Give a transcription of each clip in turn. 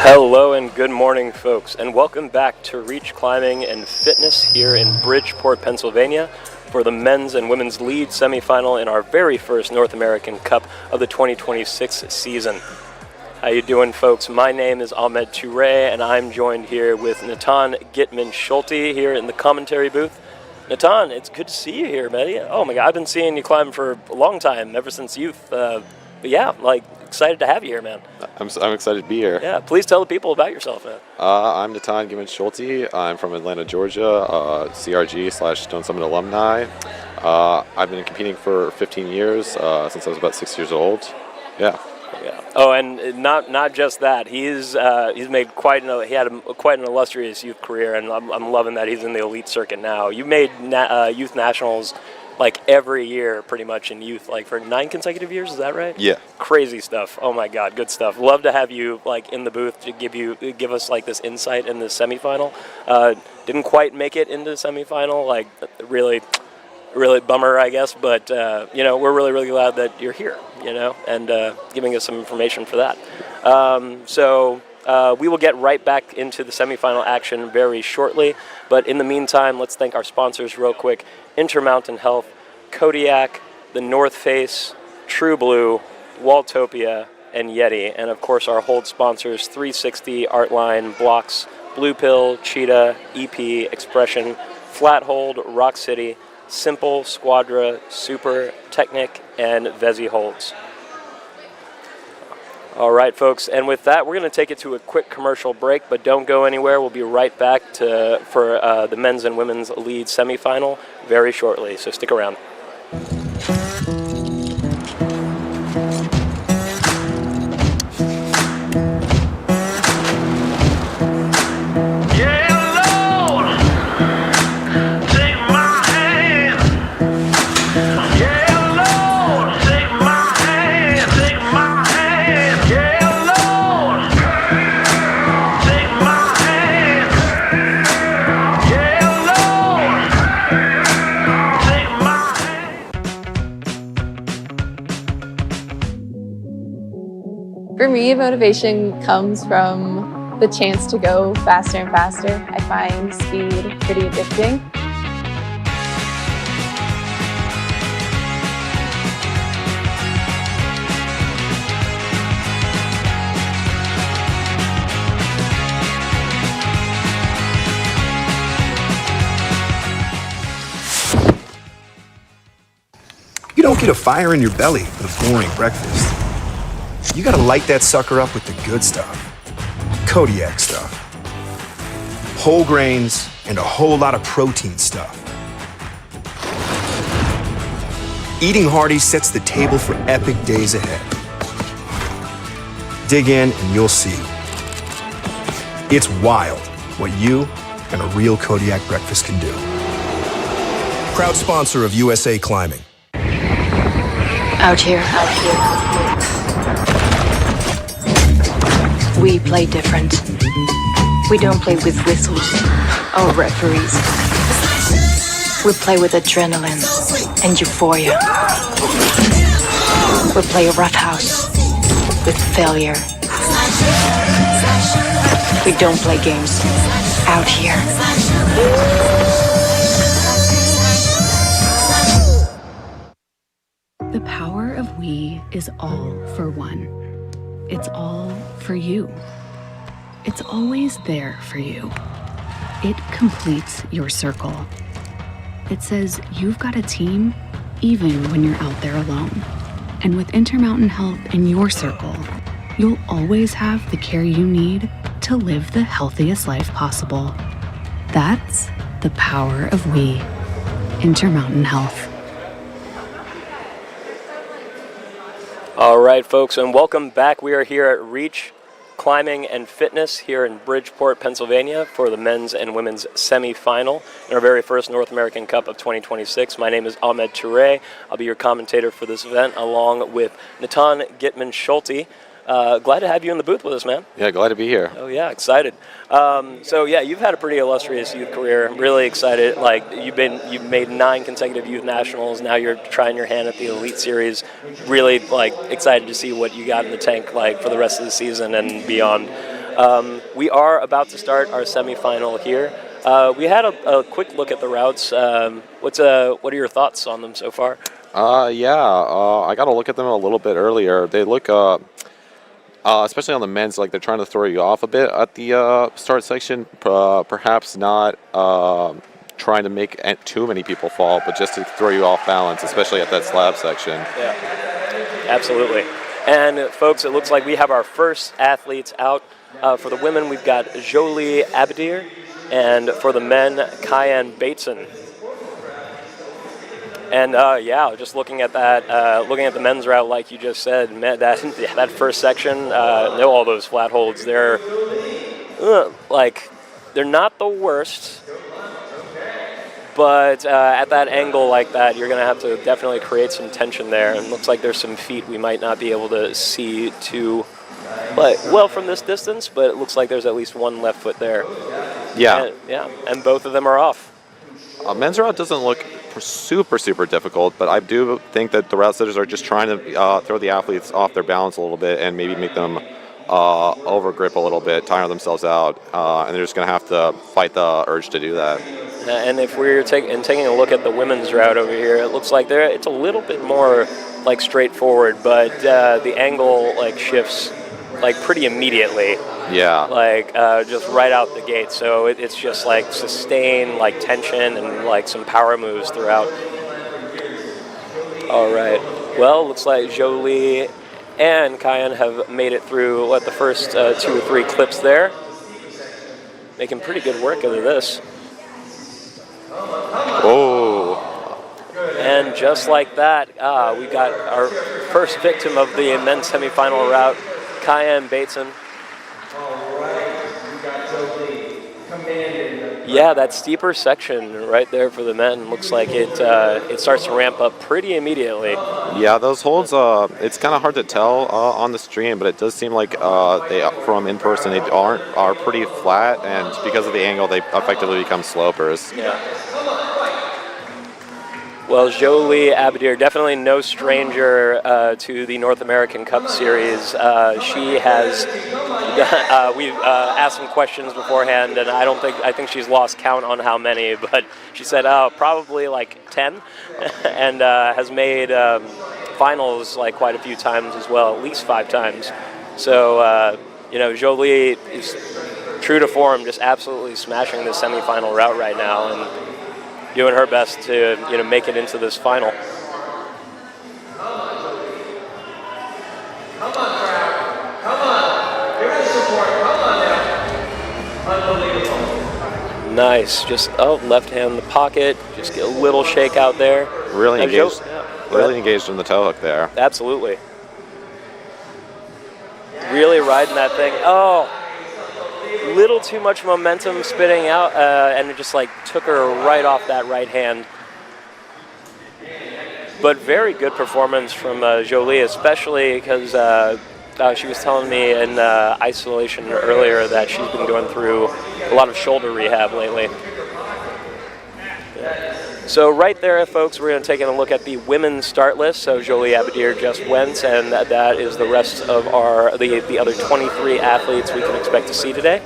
Hello and good morning, folks, and welcome back to Reach Climbing and Fitness here in Bridgeport, Pennsylvania for the men's and women's lead semifinal in our very first North American Cup of the 2026 season. How you doing, folks? My name is Ahmed Touré, and I'm joined here with Natan Gitman-Schulte here in the commentary booth. Natan, it's good to see you here, buddy. Oh my God, I've been seeing you climb for a long time, ever since youth. But yeah, excited to have you here, man. I'm excited to be here. Yeah, please tell the people about yourself, man. I'm Natan Gitman-Schulte. I'm from Atlanta, Georgia, CRG/Stone Summit alumni. I've been competing for 15 years, since I was about 6 years old. Yeah. Yeah. Oh, and not just that. He's made quite an illustrious youth career, and I'm loving that he's in the elite circuit now. You made youth nationals every year pretty much in youth, for 9 consecutive years. Is that right? Yeah. Crazy stuff. Oh my God, good stuff. Love to have you in the booth to give us this insight in the semifinal. Didn't quite make it into the semifinal. Really bummer, I guess, but we're really glad that you're here, and giving us some information for that. So we will get right back into the semifinal action very shortly, but in the meantime, let's thank our sponsors real quick: Intermountain Health, Kodiak, the North Face, TRUBLUE, Walltopia, and YETI, and of course our hold sponsors: 360, Artline, Blocks, Blue Pill, Cheetah, EP, Expression, Flathold, Rock City, Simple, Squadra, Super, Technic, and Vezi Holds. All right, folks, and with that, we're going to take it to a quick commercial break, but don't go anywhere. We'll be right back for the men's and women's lead semifinal very shortly, so stick around. For me, motivation comes from the chance to go faster and faster. I find speed pretty addicting. You don't get a fire in your belly with a boring breakfast. You gotta light that sucker up with the good stuff. Kodiak stuff. Whole grains and a whole lot of protein stuff. Eating hearty sets the table for epic days ahead. Dig in and you'll see. It's wild what you and a real Kodiak breakfast can do. Proud sponsor of USA Climbing. Out here. We play different. We don't play with whistles or referees. We play with adrenaline and euphoria. We play roughhouse with failure. We don't play games out here. The power of we is all for one. It's all for you. It's always there for you. It completes your circle. It says you've got a team even when you're out there alone. And with Intermountain Health in your circle, you'll always have the care you need to live the healthiest life possible. That's the power of we. Intermountain Health. All right, folks, and welcome back. We are here at Reach Climbing and Fitness here in Bridgeport, Pennsylvania for the men's and women's semifinal in our very first North American Cup of 2026. My name is Ahmed Touré. I'll be your commentator for this event along with Natan Gitman-Schulte. Glad to have you in the booth with us, man. Yeah, glad to be here. Oh, yeah, excited. So, yeah, you've had a pretty illustrious youth career. I'm really excited. You've made 9 consecutive youth nationals. Now you're trying your hand at the Elite Series. Really, excited to see what you got in the tank, for the rest of the season and beyond. We are about to start our semifinal here. We had a quick look at the routes. What are your thoughts on them so far? I got to look at them a little bit earlier. They look, especially on the men's, like they're trying to throw you off a bit at the start section. Perhaps not trying to make too many people fall, but just to throw you off balance, especially at that slab section. Yeah, absolutely. And folks, it looks like we have our first athletes out. For the women, we've got Jolie Abadir, and for the men, Kyan Bateson. And just looking at that, looking at the men's route, like you just said, that first section, all those flat holds, they're not the worst. But at that angle like that, you're going to have to definitely create some tension there. And it looks like there's some feet we might not be able to see too well from this distance, but it looks like there's at least one left foot there. Yeah. And both of them are off. Men's route doesn't look super difficult, but I do think that the route setters are just trying to throw the athletes off their balance a little bit and maybe make them over grip a little bit, tire themselves out, and they're just going to have to fight the urge to do that. And if we're taking a look at the women's route over here, it looks like it's a little bit more like straightforward, but the angle like shifts like pretty immediately. Yeah. Like just right out the gate. So it's just like sustained like tension and like some power moves throughout. All right. Well, looks like Jolie and Kyan have made it through the first 2 or 3 clips there. Making pretty good work out of this. Oh. And just like that, we got our first victim of the men's semifinal route, Kyan Bateson. Yeah, that steeper section right there for the men looks like it starts to ramp up pretty immediately. Yeah, those holds, it's kind of hard to tell on the stream, but it does seem like they, from in person, they are pretty flat, and because of the angle, they effectively become slopers. Yeah. Well, Jolie Abadir, definitely no stranger to the North American Cup Series. She has, we've asked some questions beforehand, and I think she's lost count on how many, but she said probably like 10, and has made finals like quite a few times as well, at least 5 times. So, Jolie is true to form, just absolutely smashing the semifinal route right now, and doing her best to make it into this final. Come on, give it support, come on now. Unbelievable. Nice, just left hand in the pocket, just get a little shake out there. Really engaged, engaged in the toe hook there. Absolutely. Really riding that thing. Little too much momentum spitting out, and it just took her right off that right hand. But very good performance from Jolie, especially because she was telling me in isolation earlier that she's been going through a lot of shoulder rehab lately. Yeah. So right there, folks, we're going to take a look at the women's start list. So Jolie Abadir just went, and that is the rest of the other 23 athletes we can expect to see today.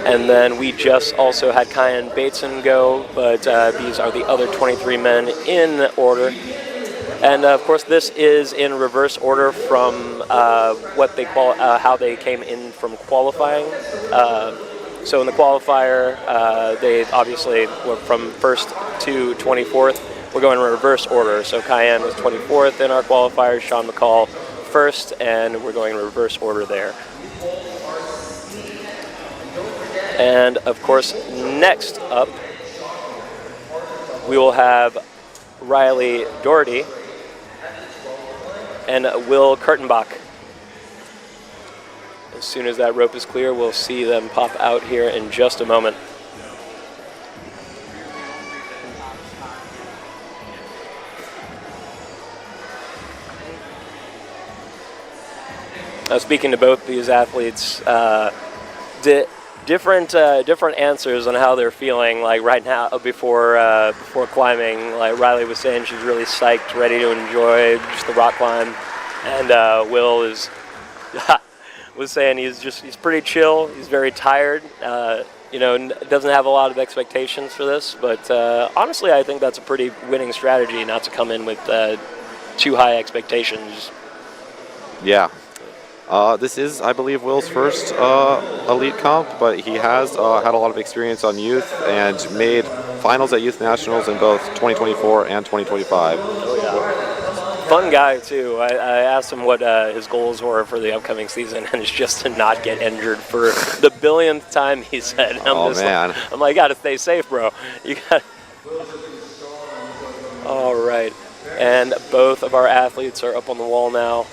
And then we just also had Kyan Bateson go, but these are the other 23 men in order. And of course, this is in reverse order from what they call how they came in from qualifying. So in the qualifier, they obviously were from 1st to 24th. We're going in reverse order. So Kyan was 24th in our qualifier, Sean McCall 1st, and we're going in reverse order there. And of course, next up, we will have Riley Doherty and Will Kurtenbach. As soon as that rope is clear, we'll see them pop out here in just a moment. Now, speaking to both these athletes, different answers on how they're feeling. Like right now, before climbing, like Riley was saying, she's really psyched, ready to enjoy just the rock climb. And Will is was saying he's pretty chill. He's very tired. Doesn't have a lot of expectations for this, but honestly, I think that's a pretty winning strategy not to come in with too high expectations. Yeah. This is, I believe, Will's first elite comp, but he has had a lot of experience on youth and made finals at Youth Nationals in both 2024 and 2025. Oh, yeah. Fun guy, too. I asked him what his goals were for the upcoming season, and it's just to not get injured for the billionth time, he said. Man. I'm like, gotta stay safe, bro. You got. All right. And both of our athletes are up on the wall now.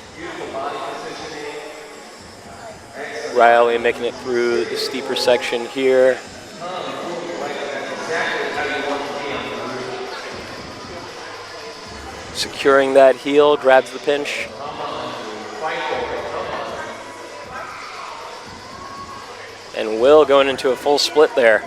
Riley making it through the steeper section here. Securing that heel, grabs the pinch. And Will going into a full split there.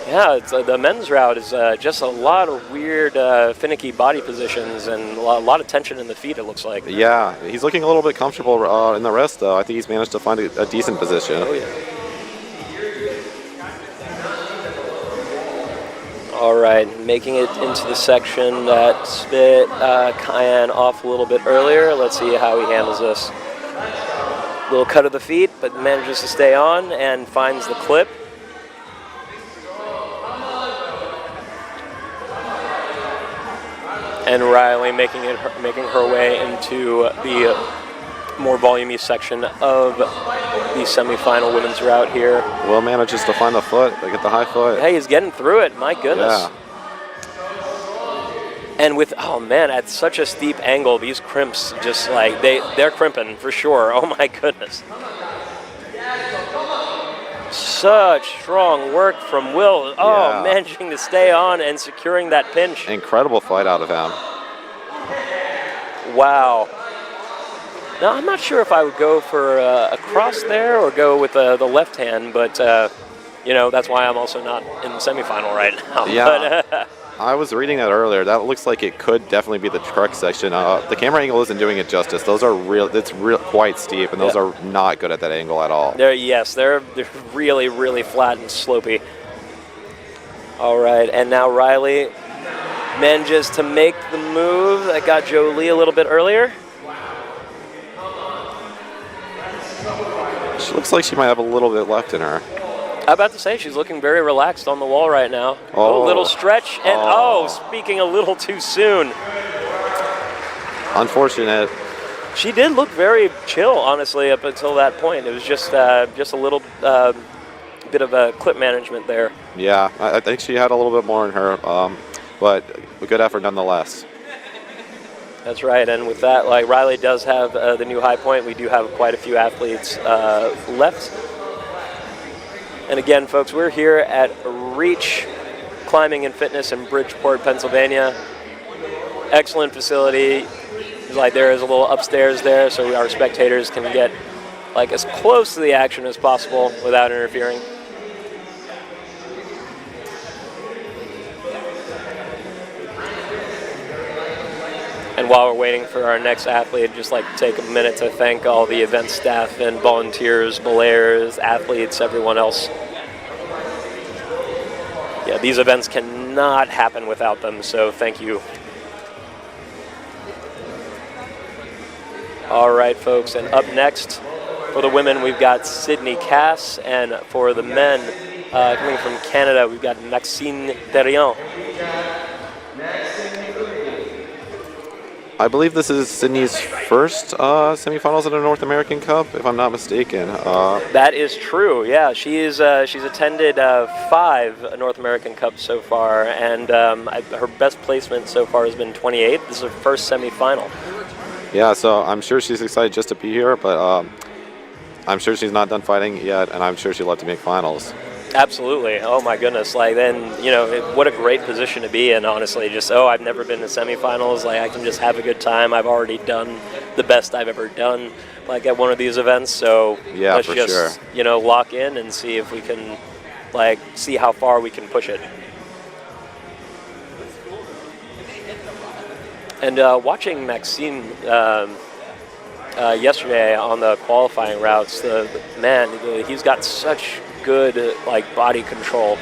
Yeah, it's, the men's route is just a lot of weird, finicky body positions and a lot of tension in the feet, it looks like. Yeah, he's looking a little bit comfortable in the rest, though. I think he's managed to find a decent position. Oh, yeah. All right, making it into the section that spit Cayenne off a little bit earlier. Let's see how he handles this. Little cut of the feet, but manages to stay on and finds the clip. And Riley making her way into the more volumey section of the semifinal women's route here. Will manages to find the foot, get the high foot. Hey, he's getting through it. My goodness. Yeah. And with, oh man, at such a steep angle, these crimps just like, they're crimping for sure. Oh my goodness. Such strong work from Will. Oh, Yeah. managing to stay on and securing that pinch. Incredible fight out of him. Wow. Now, I'm not sure if I would go for a cross there or go with the left hand, but, that's why I'm also not in the semifinal right now. Yeah. But, I was reading that earlier. That looks like it could definitely be the Crux section. The camera angle isn't doing it justice. Those are it's quite steep, and those are not good at that angle at all. They're really, really flat and slopey. All right, and now Riley manages to make the move that got Jolie a little bit earlier. She looks like she might have a little bit left in her. I'm about to say she's looking very relaxed on the wall right now. Oh. A little stretch, and speaking a little too soon. Unfortunate. She did look very chill, honestly, up until that point. It was just a little bit of a clip management there. Yeah, I think she had a little bit more in her, but a good effort nonetheless. That's right, and with that, like Riley does have the new high point. We do have quite a few athletes left. And again, folks, we're here at Reach Climbing and Fitness in Bridgeport, Pennsylvania. Excellent facility. Like there is a little upstairs there, so our spectators can get like as close to the action as possible without interfering. And while we're waiting for our next athlete, I'd just like to take a minute to thank all the event staff and volunteers, belayers, athletes, everyone else. Yeah, these events cannot happen without them, so thank you. All right, folks, and up next for the women, we've got Sydney Cass, and for the men, coming from Canada, we've got Maxime Therian. I believe this is Sydney's first semifinals at a North American Cup, if I'm not mistaken. That is true. Yeah, she's attended 5 North American Cups so far, and her best placement so far has been 28th. This is her first semifinal. Yeah, so I'm sure she's excited just to be here, but I'm sure she's not done fighting yet, and I'm sure she'd love to make finals. Absolutely. Oh my goodness. Like then, what a great position to be in, honestly. Just, I've never been to semifinals. Like I can just have a good time. I've already done the best I've ever done, like at one of these events. So yeah, let's for just, sure. lock in and see if we can like see how far we can push it. And watching Maxime yesterday on the qualifying routes, he's got such good like body control.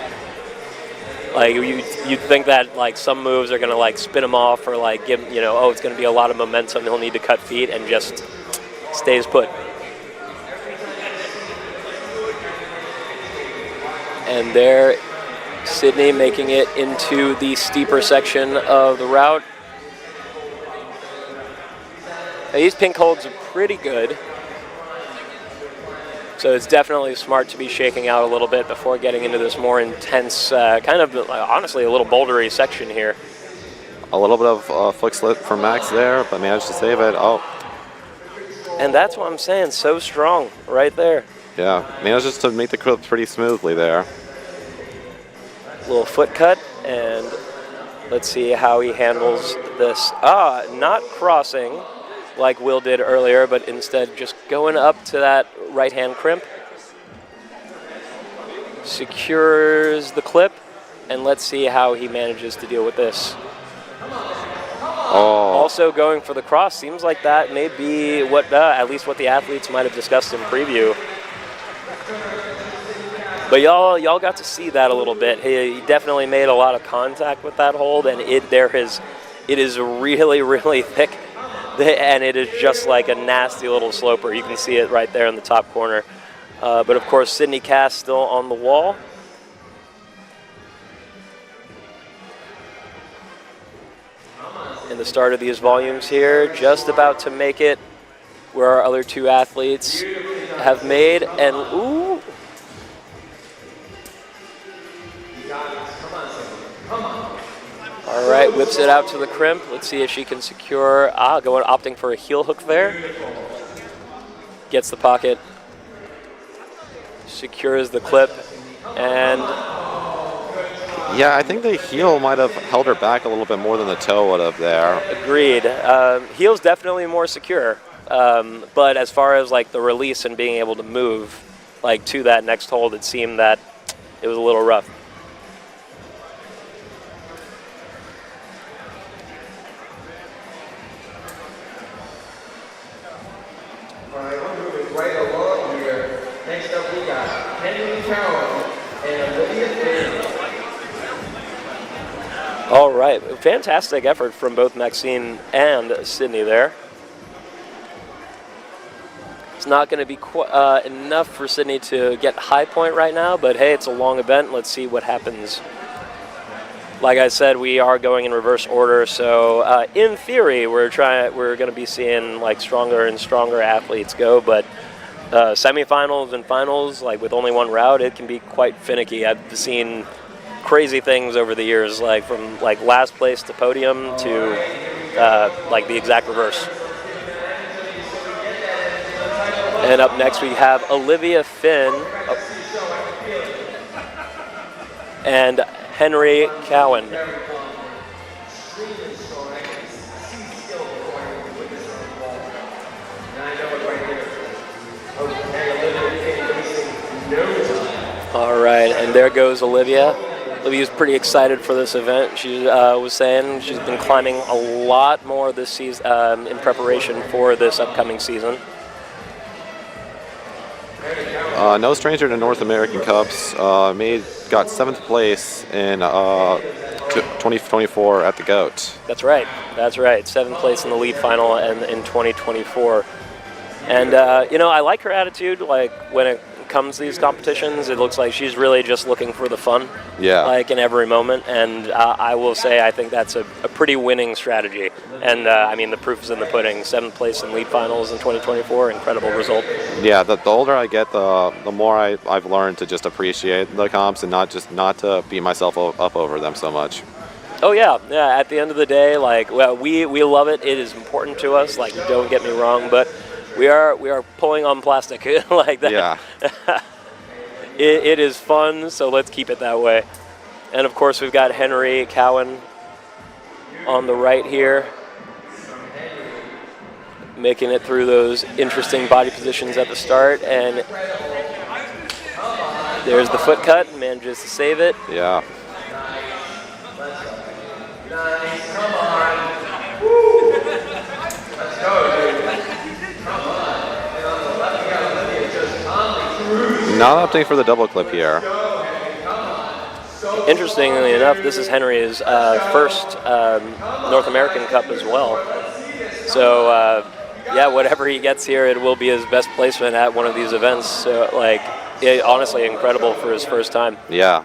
Like you'd think that like some moves are gonna like spin him off or like give it's gonna be a lot of momentum. He'll need to cut feet and just stays put. And there, Sydney making it into the steeper section of the route. Now, these pink holds are pretty good. So it's definitely smart to be shaking out a little bit before getting into this more intense, kind of honestly a little bouldery section here. A little bit of flick slip from Max there, but managed to save it. Oh. And that's what I'm saying, so strong right there. Yeah, manages to make the clip pretty smoothly there. Little foot cut, and let's see how he handles this. Not crossing like Will did earlier, but instead just going up to that right-hand crimp. Secures the clip, and let's see how he manages to deal with this. Oh. Also going for the cross. Seems like that may be what, at least what the athletes might have discussed in preview. But y'all got to see that a little bit. He definitely made a lot of contact with that hold, and it is really, really thick. And it is just like a nasty little sloper. You can see it right there in the top corner. But of course, Sydney Cass still on the wall. In the start of these volumes here, just about to make it where our other two athletes have made. And ooh. All right, whips it out to the crimp. Let's see if she can secure, opting for a heel hook there. Gets the pocket, secures the clip, and... Yeah, I think the heel might have held her back a little bit more than the toe would have there. Agreed. Heel's definitely more secure, but as far as like the release and being able to move like to that next hold, it seemed that it was a little rough. Right along here. Next up we got Henry Cowan and Olivia Finn. All right, fantastic effort from both Maxine and Sydney there. It's not going to be enough for Sydney to get high point right now, but hey, it's a long event. Let's see what happens. Like I said, we are going in reverse order, so in theory, we're going to be seeing like stronger and stronger athletes go, but semifinals and finals, like with only one route, it can be quite finicky. I've seen crazy things over the years, like from like last place to podium to like the exact reverse. And up next we have Olivia Finn and Henry Cowan. All right, and there goes Olivia. Olivia's pretty excited for this event. She was saying she's been climbing a lot more this season in preparation for this upcoming season. No stranger to North American Cups. Got 7th place in 2024 at the GOAT. That's right. 7th place in the lead final and in 2024. And I like her attitude. Like when it comes to these competitions, it looks like she's really just looking for the fun. Yeah. Like in every moment. And I will say I think that's a pretty winning strategy. And I mean the proof is in the pudding. 7th place in lead finals in 2024. Incredible result. Yeah. The older I get, the more I've learned to just appreciate the comps and not to beat myself up over them so much. Oh yeah. At the end of the day, like we love it. It is important to us. Like don't get me wrong, but we are pulling on plastic like that. Yeah. It is fun, so let's keep it that way. And of course, we've got Henry Cowan on the right here, making it through those interesting body positions at the start. And There's the foot cut, manages to save it. Yeah. Nice, come on. Woo! Let's go, dude. Come on. And on the left, we got Olivia just calmly cruising. Not opting for the double clip here. Interestingly enough, this is Henry's first North American Cup as well. So, yeah, whatever he gets here, it will be his best placement at one of these events. So, like, honestly, incredible for his first time. Yeah.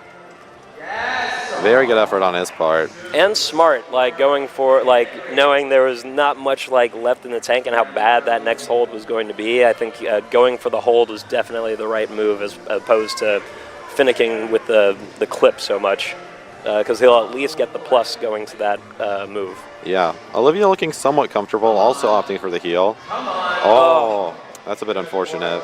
Very good effort on his part. And smart, like going for, like knowing there was not much like left in the tank and how bad that next hold was going to be. I think going for the hold was definitely the right move as opposed to finicking with the clip so much, because he'll at least get the plus going to that move. Yeah. Olivia looking somewhat comfortable, also opting for the heel. Oh, that's a bit unfortunate.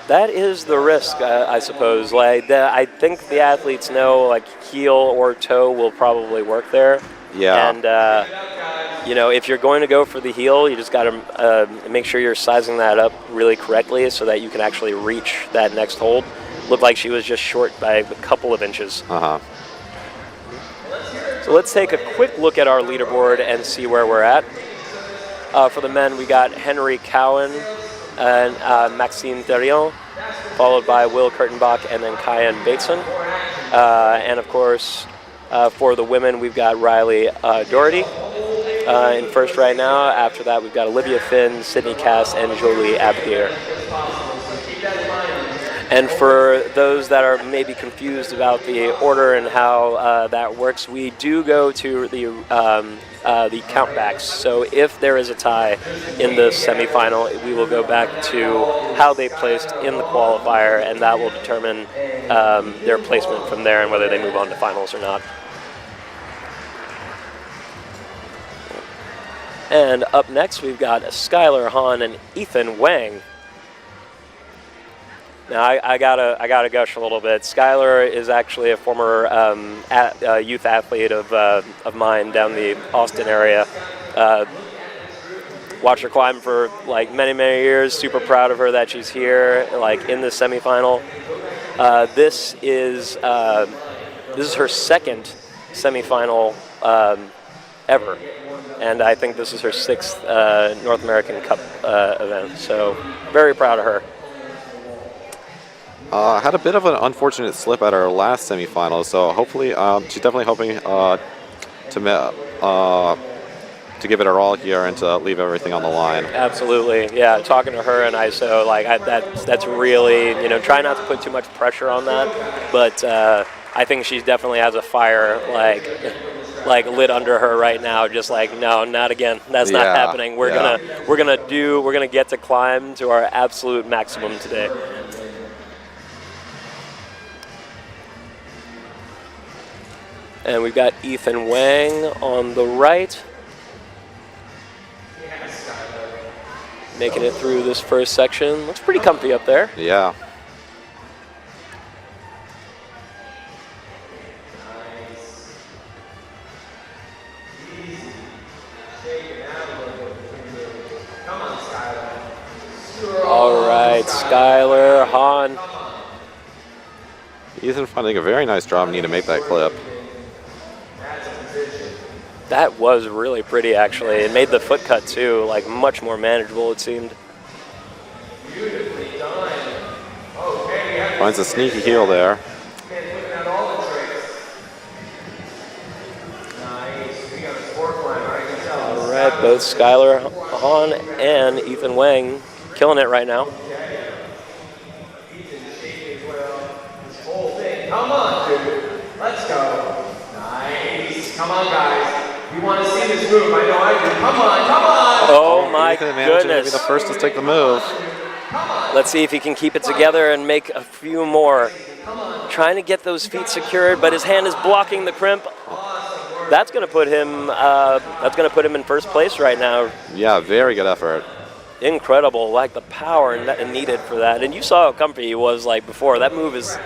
That is the risk, I suppose. Like, I think the athletes know, like, heel or toe will probably work there. Yeah. And, you know, if you're going to go for the heel, you just got to make sure you're sizing that up really correctly so that you can actually reach that next hold. Looked like she was just short by a couple of inches. Uh-huh. So let's take a quick look at our leaderboard and see where we're at. For the men, we got Henry Cowan and Maxime Therion, followed by Will Kurtenbach and then Kyan Bateson. And of course, for the women, we've got Riley Doherty in first right now. After that, we've got Olivia Finn, Sydney Cass, and Jolie Abdier. And for those that are maybe confused about the order and how that works, we do go to the countbacks. So if there is a tie in the semifinal, we will go back to how they placed in the qualifier, and that will determine their placement from there and whether they move on to finals or not. And up next, we've got Skylar Hahn and Ethan Wang. Now, I gotta gush a little bit. Skylar is actually a former youth athlete of mine down the Austin area. Watched her climb for like many years. Super proud of her that she's here, like in the semifinal. This is her second semifinal ever, and I think this is her sixth North American Cup event. So very proud of her. Had a bit of an unfortunate slip at our last semifinal, so hopefully she's definitely hoping to give it her all here and to leave everything on the line. Absolutely, yeah. Talking to her and ISO, like that's really, you know, try not to put too much pressure on that, but I think she definitely has a fire like lit under her right now. Just like, no, not again. That's not happening. We're gonna get to climb to our absolute maximum today. And we've got Ethan Wang on the right, making it through this first section. Looks pretty comfy up there. Yeah. All right, Skylar Hahn. Ethan finding a very nice drop knee to make that clip. That was really pretty, actually. It made the foot cut, too, like much more manageable, it seemed. Finds a sneaky heel there. All right, both Skylar Hahn and Ethan Wang killing it right now. Come on, dude. Let's go. Nice. Come on, guys. You want to see this move? I know I do. Come on. Oh my Ethan managed to be goodness. the first to take the move. Let's see if he can keep it together and make a few more. Trying to get those feet secured, but his hand is blocking the crimp. That's going to put him. That's going to put him in first place right now. Yeah, very good effort. Incredible, like the power needed for that. And you saw how comfy he was like before. That move it's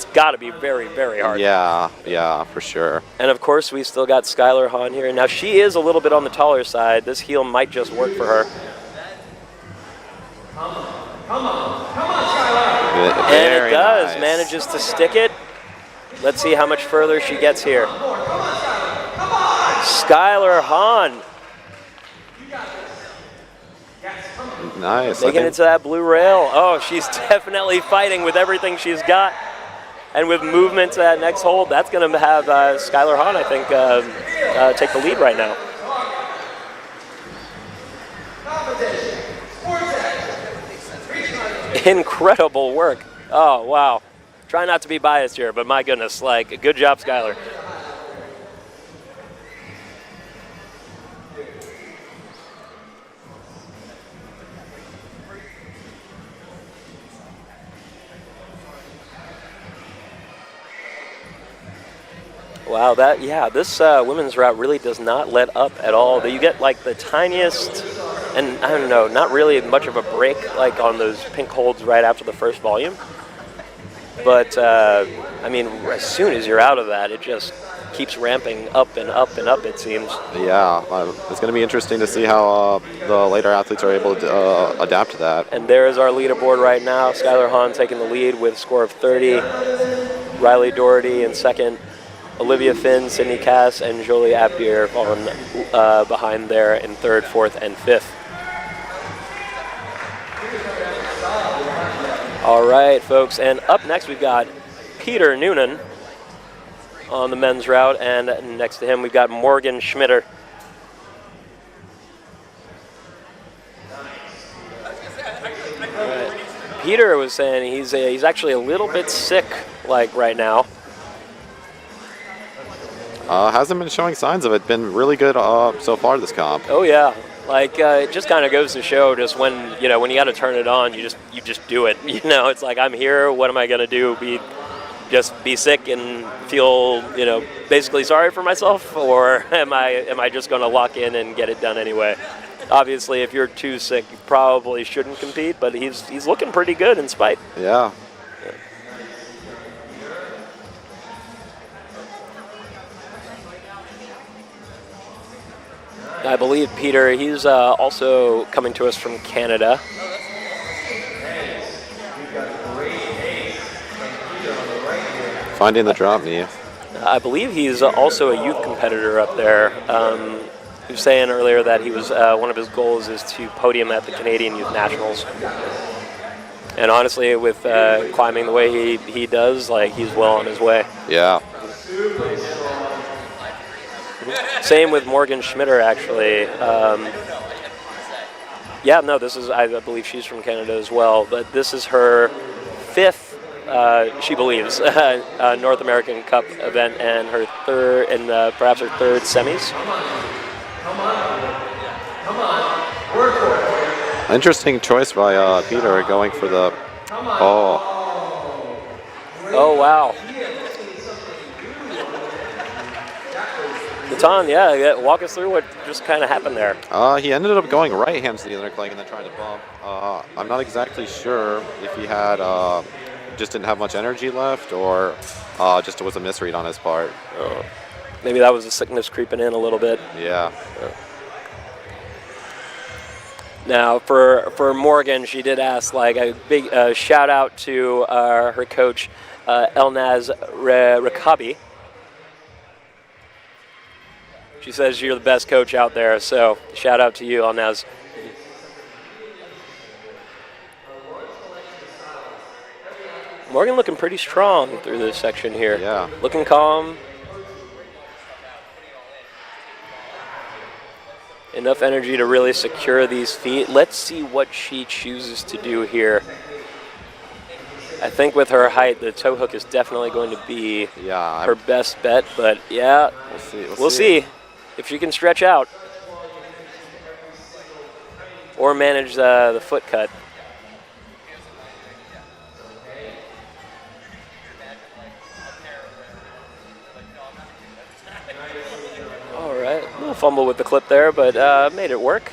got to be very hard. Yeah, for sure. And of course, we still got Skylar Hahn here. Now she is a little bit on the taller side. This heel might just work for her. Come on, Skylar. And it does. nice. Manages to stick it. Let's see how much further she gets here. Skylar Hahn Nice. making it to that blue rail. Oh, she's definitely fighting with everything she's got. And with movement to that next hold, that's going to have Skylar Hahn, I think, take the lead right now. Incredible work. Oh, wow. Try not to be biased here, but my goodness, like, good job, Skylar. Wow, this women's route really does not let up at all. You get like the tiniest, and I don't know, not really much of a break like on those pink holds right after the first volume. But, I mean, as soon as you're out of that, it just keeps ramping up and up and up, it seems. Yeah, it's going to be interesting to see how the later athletes are able to adapt to that. And there is our leaderboard right now. Skylar Hahn taking the lead with a score of 30. Riley Doherty in second. Olivia Finn, Sydney Cass, and Jolie Abdier falling behind there in third, fourth, and fifth. All right, folks, and up next we've got Peter Noonan on the men's route, and next to him we've got Morgan Schmitter. Right. Peter was saying he's actually a little bit sick, like right now. Hasn't been showing signs of it. Been really good so far this comp. Oh yeah, like it just kind of goes to show just when you got to turn it on, you just do it. It's like, I'm here. What am I gonna do? Be sick and feel basically sorry for myself, or am I just gonna lock in and get it done anyway? Obviously, if you're too sick, you probably shouldn't compete. But he's looking pretty good in spite. Yeah. I believe Peter, he's also coming to us from Canada. Finding the drop knee. I believe he's also a youth competitor up there. He was saying earlier that he was one of his goals is to podium at the Canadian Youth Nationals. And honestly, with climbing the way he does, like, he's well on his way. Yeah. Same with Morgan Schmitter, actually. This is, I believe she's from Canada as well, but this is her fifth, she believes, North American Cup event, and her third, and perhaps her third semis. Interesting choice by Peter going for the, Oh, wow. Natan, walk us through what just kind of happened there. He ended up going right hands to the inner leg and then trying to bump. I'm not exactly sure if he had just didn't have much energy left, or just it was a misread on his part. Maybe that was the sickness creeping in a little bit. Yeah. Now, for Morgan, she did ask, like, a big shout out to her coach, Elnaz Rakabi. She says you're the best coach out there, so shout out to you, Elnaz. Morgan looking pretty strong through this section here. Yeah. Looking calm. Enough energy to really secure these feet. Let's see what she chooses to do here. I think with her height, the toe hook is definitely going to be her best bet, but yeah, we'll see if she can stretch out or manage the foot cut. All right, a little fumble with the clip there, but made it work.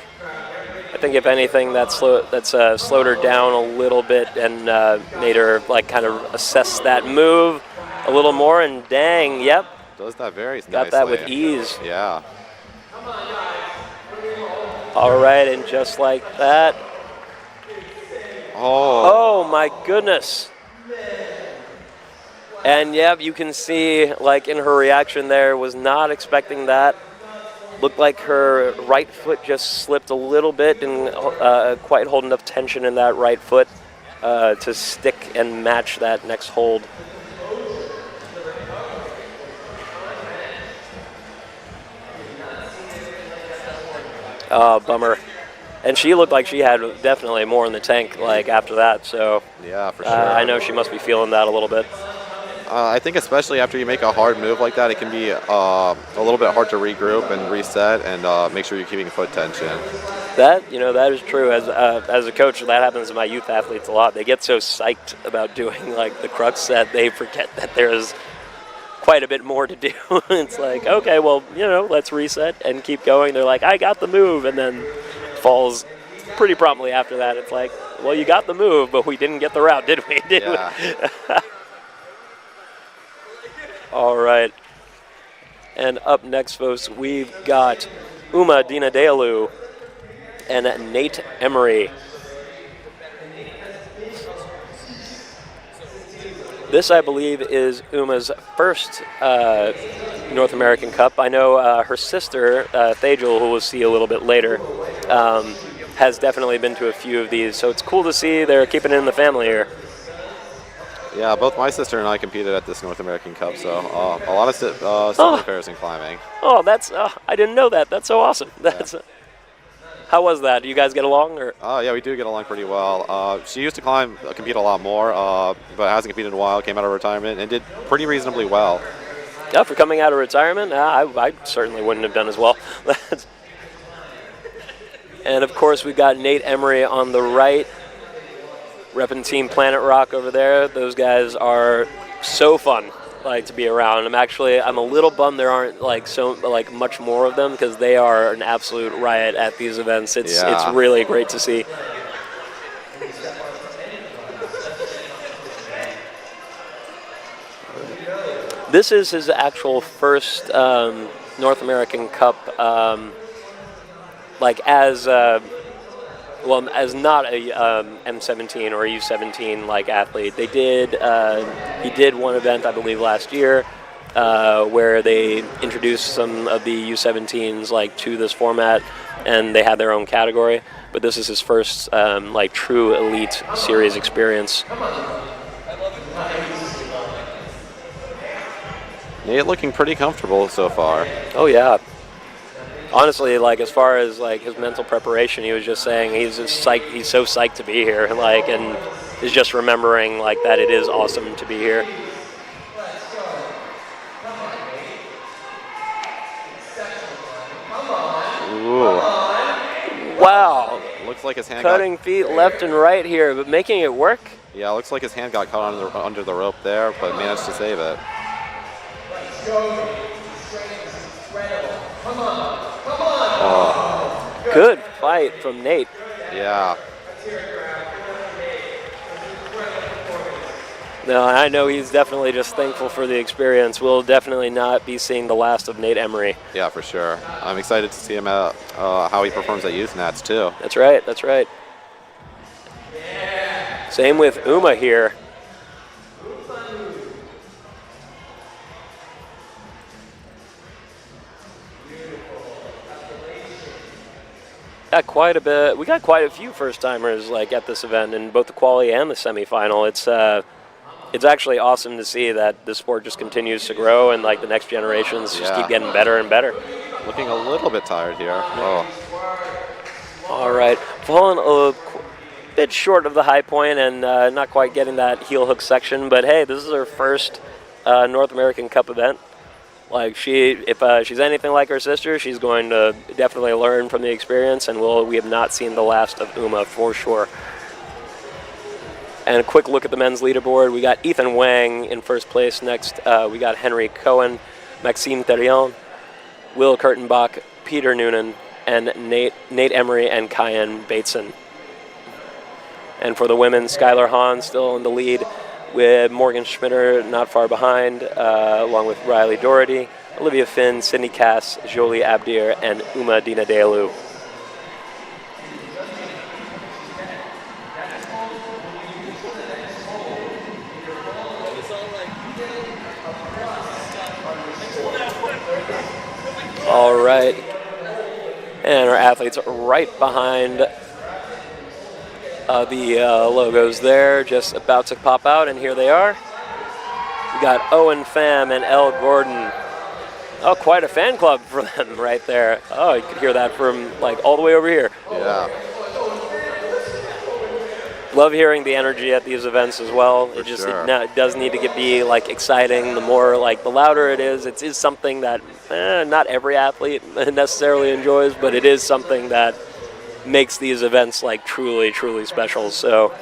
I think if anything, that's slowed her down a little bit and made her like kind of assess that move a little more. And dang, yep, does that very nicely. Got that with ease. Yeah. All right, and just like that. Oh my goodness. And yeah, you can see like in her reaction there, was not expecting that. Looked like her right foot just slipped a little bit, and quite hold enough tension in that right foot to stick and match that next hold. Bummer. And she looked like she had definitely more in the tank like after that, so Yeah, for sure. I know she must be feeling that a little bit. I think especially after you make a hard move like that, it can be a little bit hard to regroup and reset and make sure you're keeping foot tension. That is true. As a coach, that happens to my youth athletes a lot. They get so psyched about doing like the Crux that they forget that there's quite a bit more to do. It's like, okay, well, let's reset and keep going. They're like, I got the move, and then falls pretty promptly after that. It's like, well, you got the move, but we didn't get the route, did we? Yeah. All right. And up next, folks, we've got Uma Dinadalu and Nate Emery. This, I believe, is Uma's first North American Cup. I know her sister, Thajal, who we'll see a little bit later, has definitely been to a few of these. So it's cool to see they're keeping it in the family here. Yeah, both my sister and I competed at this North American Cup, so a lot of similar pairs in climbing. Oh, that's I didn't know that. That's so awesome. That's how was that? Do you guys get along? Or? Yeah, we do get along pretty well. She used to compete a lot more, but hasn't competed in a while, came out of retirement, and did pretty reasonably well. Yeah, for coming out of retirement, I certainly wouldn't have done as well. And, of course, we've got Nate Emery on the right, repping Team Planet Rock over there. Those guys are so fun to be around. I'm a little bummed there aren't much more of them, because they are an absolute riot at these events. It's really great to see. This is his actual first North American Cup, as not a M17 or U17 athlete. He did one event, I believe, last year where they introduced some of the U17s to this format, and they had their own category. But this is his first true elite series experience. Nate looking pretty comfortable so far. Oh yeah. Honestly, as far as his mental preparation, he was just saying he's just psyched. He's so psyched to be here, and is just remembering that it is awesome to be here. Ooh. Wow. Looks like his hand cutting feet left and right here, but making it work. Yeah, looks like his hand got caught under the rope there, but managed to save it. Oh. Good fight from Nate. Yeah. No, I know he's definitely just thankful for the experience. We'll definitely not be seeing the last of Nate Emery. Yeah, for sure. I'm excited to see him how he performs at Youth Nats too. That's right. That's right. Same with Uma here. Got quite a bit. We got quite a few first-timers at this event in both the quali and the semifinal. It's actually awesome to see that the sport just continues to grow, and the next generations just keep getting better and better. Looking a little bit tired here. Oh. All right, falling a bit short of the high point and not quite getting that heel hook section. But hey, this is her first North American Cup event. If she's anything like her sister, she's going to definitely learn from the experience, and we have not seen the last of Uma for sure. And a quick look at the men's leaderboard. We got Ethan Wang in first place. Next, we got Henry Cohen, Maxime Therion, Will Kurtenbach, Peter Noonan, and Nate Emery and Cayenne Bateson. And for the women, Skylar Hahn still in the lead, with Morgan Schmitter not far behind, along with Riley Doherty, Olivia Finn, Sydney Cass, Jolie Abdir, and Uma Dinadalu. All right. And our athletes are right behind the logos there, just about to pop out, and here they are. We got Owen Pham and Elle Gordon. Oh, quite a fan club for them right there. Oh, you could hear that from like all the way over here. Yeah. Love hearing the energy at these events as well. For It just sure. it does need to be like exciting. The more like the louder it is something that not every athlete necessarily enjoys, but it is something that makes these events like truly, truly special. So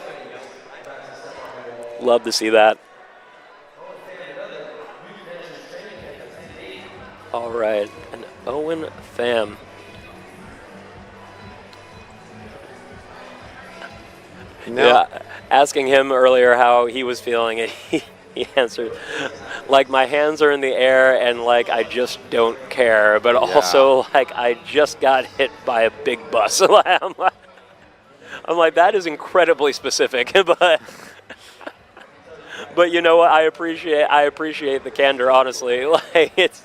love to see that. All right, and Owen Pham. Yeah, asking him earlier how he was feeling, and he answered, like, my hands are in the air and, like, I just don't care, but also, like, I just got hit by a big bus. I'm like, that is incredibly specific, but you know what, I appreciate the candor, honestly. Like, it's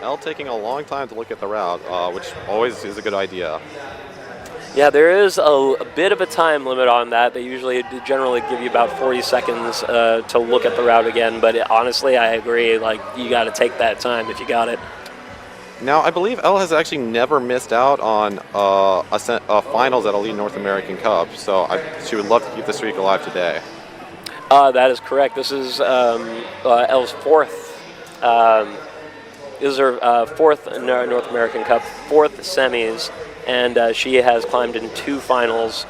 Elle taking a long time to look at the route, which always is a good idea. Yeah, there is a bit of a time limit on that. They generally give you about 40 seconds to look at the route again, but honestly, I agree. Like, you got to take that time if you got it. Now, I believe Elle has actually never missed out on a finals at Elite North American Cup, so she would love to keep the streak alive today. That is correct. This is Elle's fourth. This is her fourth North American Cup, fourth semis. And she has climbed in 2 finals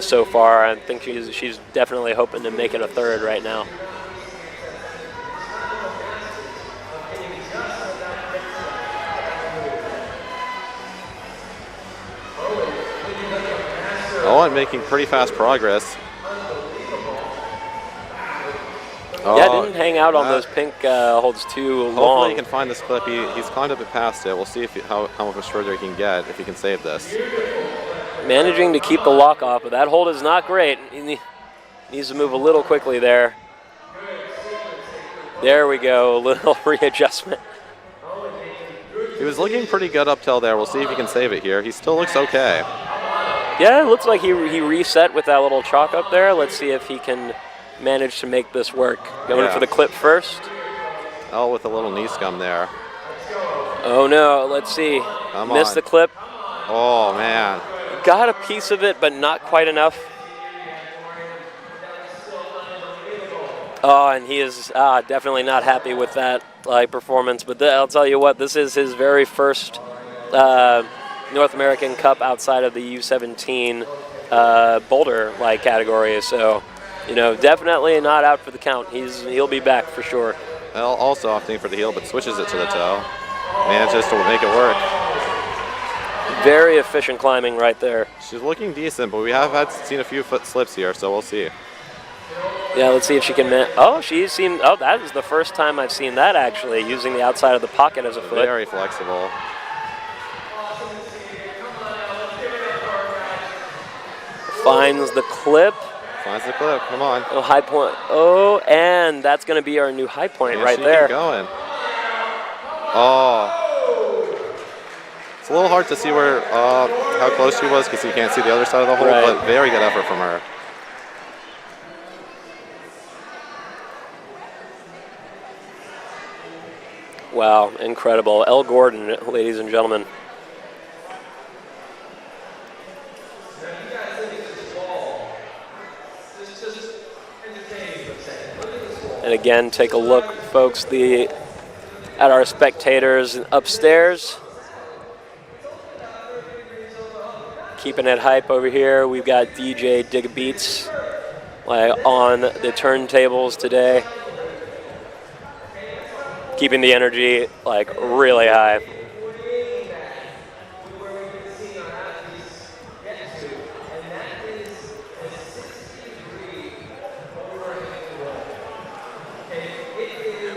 so far. I think she's definitely hoping to make it a third right now. Owen making pretty fast progress. Yeah, didn't hang out on those pink holds too long. Hopefully he can find this clip. He's climbed up and past it. We'll see how much further he can get, if he can save this. Managing to keep the lock off, but that hold is not great. He needs to move a little quickly there. There we go, a little readjustment. He was looking pretty good up till there. We'll see if he can save it here. He still looks okay. Yeah, it looks like he reset with that little chalk up there. Let's see if he can manage to make this work. Going for the clip first. Elle with a little knee scum there. Oh no, let's see. Missed the clip. Oh man. Got a piece of it, but not quite enough. Oh, and he is definitely not happy with that performance. But I'll tell you what, this is his very first North American Cup outside of the U17 boulder category. So, you know, definitely not out for the count. He'll be back for sure. Elle also opting for the heel, but switches it to the toe. Manages to make it work. Very efficient climbing right there. She's looking decent, but we have seen a few foot slips here, so we'll see. Yeah, let's see if she can. That is the first time I've seen that actually, using the outside of the pocket as a foot. Very flexible. Finds the clip. Finds the clip. Come on. Oh, high point. Oh, and that's going to be our new high point right there. Keep going. Oh. It's a little hard to see where how close she was because you can't see the other side of the hole, but very good effort from her. Wow, incredible. Elle Gordon, ladies and gentlemen. And again, take a look, folks, at our spectators upstairs. Keeping it hype over here. We've got DJ Dig Beats on the turntables today. Keeping the energy really high.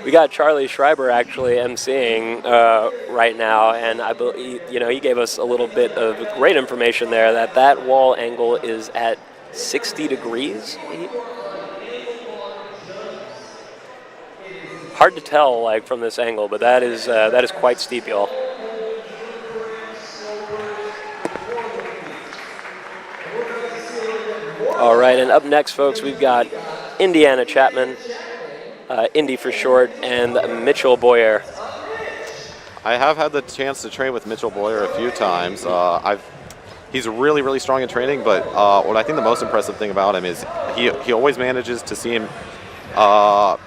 We got Charlie Schreiber actually emceeing right now, and I believe he gave us a little bit of great information there that wall angle is at 60 degrees. Hard to tell from this angle, but that is quite steep, y'all. All right, and up next, folks, we've got Indiana Chapman, Indy for short, and Mitchell Boyer. I have had the chance to train with Mitchell Boyer a few times. He's really, really strong in training, but what I think the most impressive thing about him is he always manages to seem to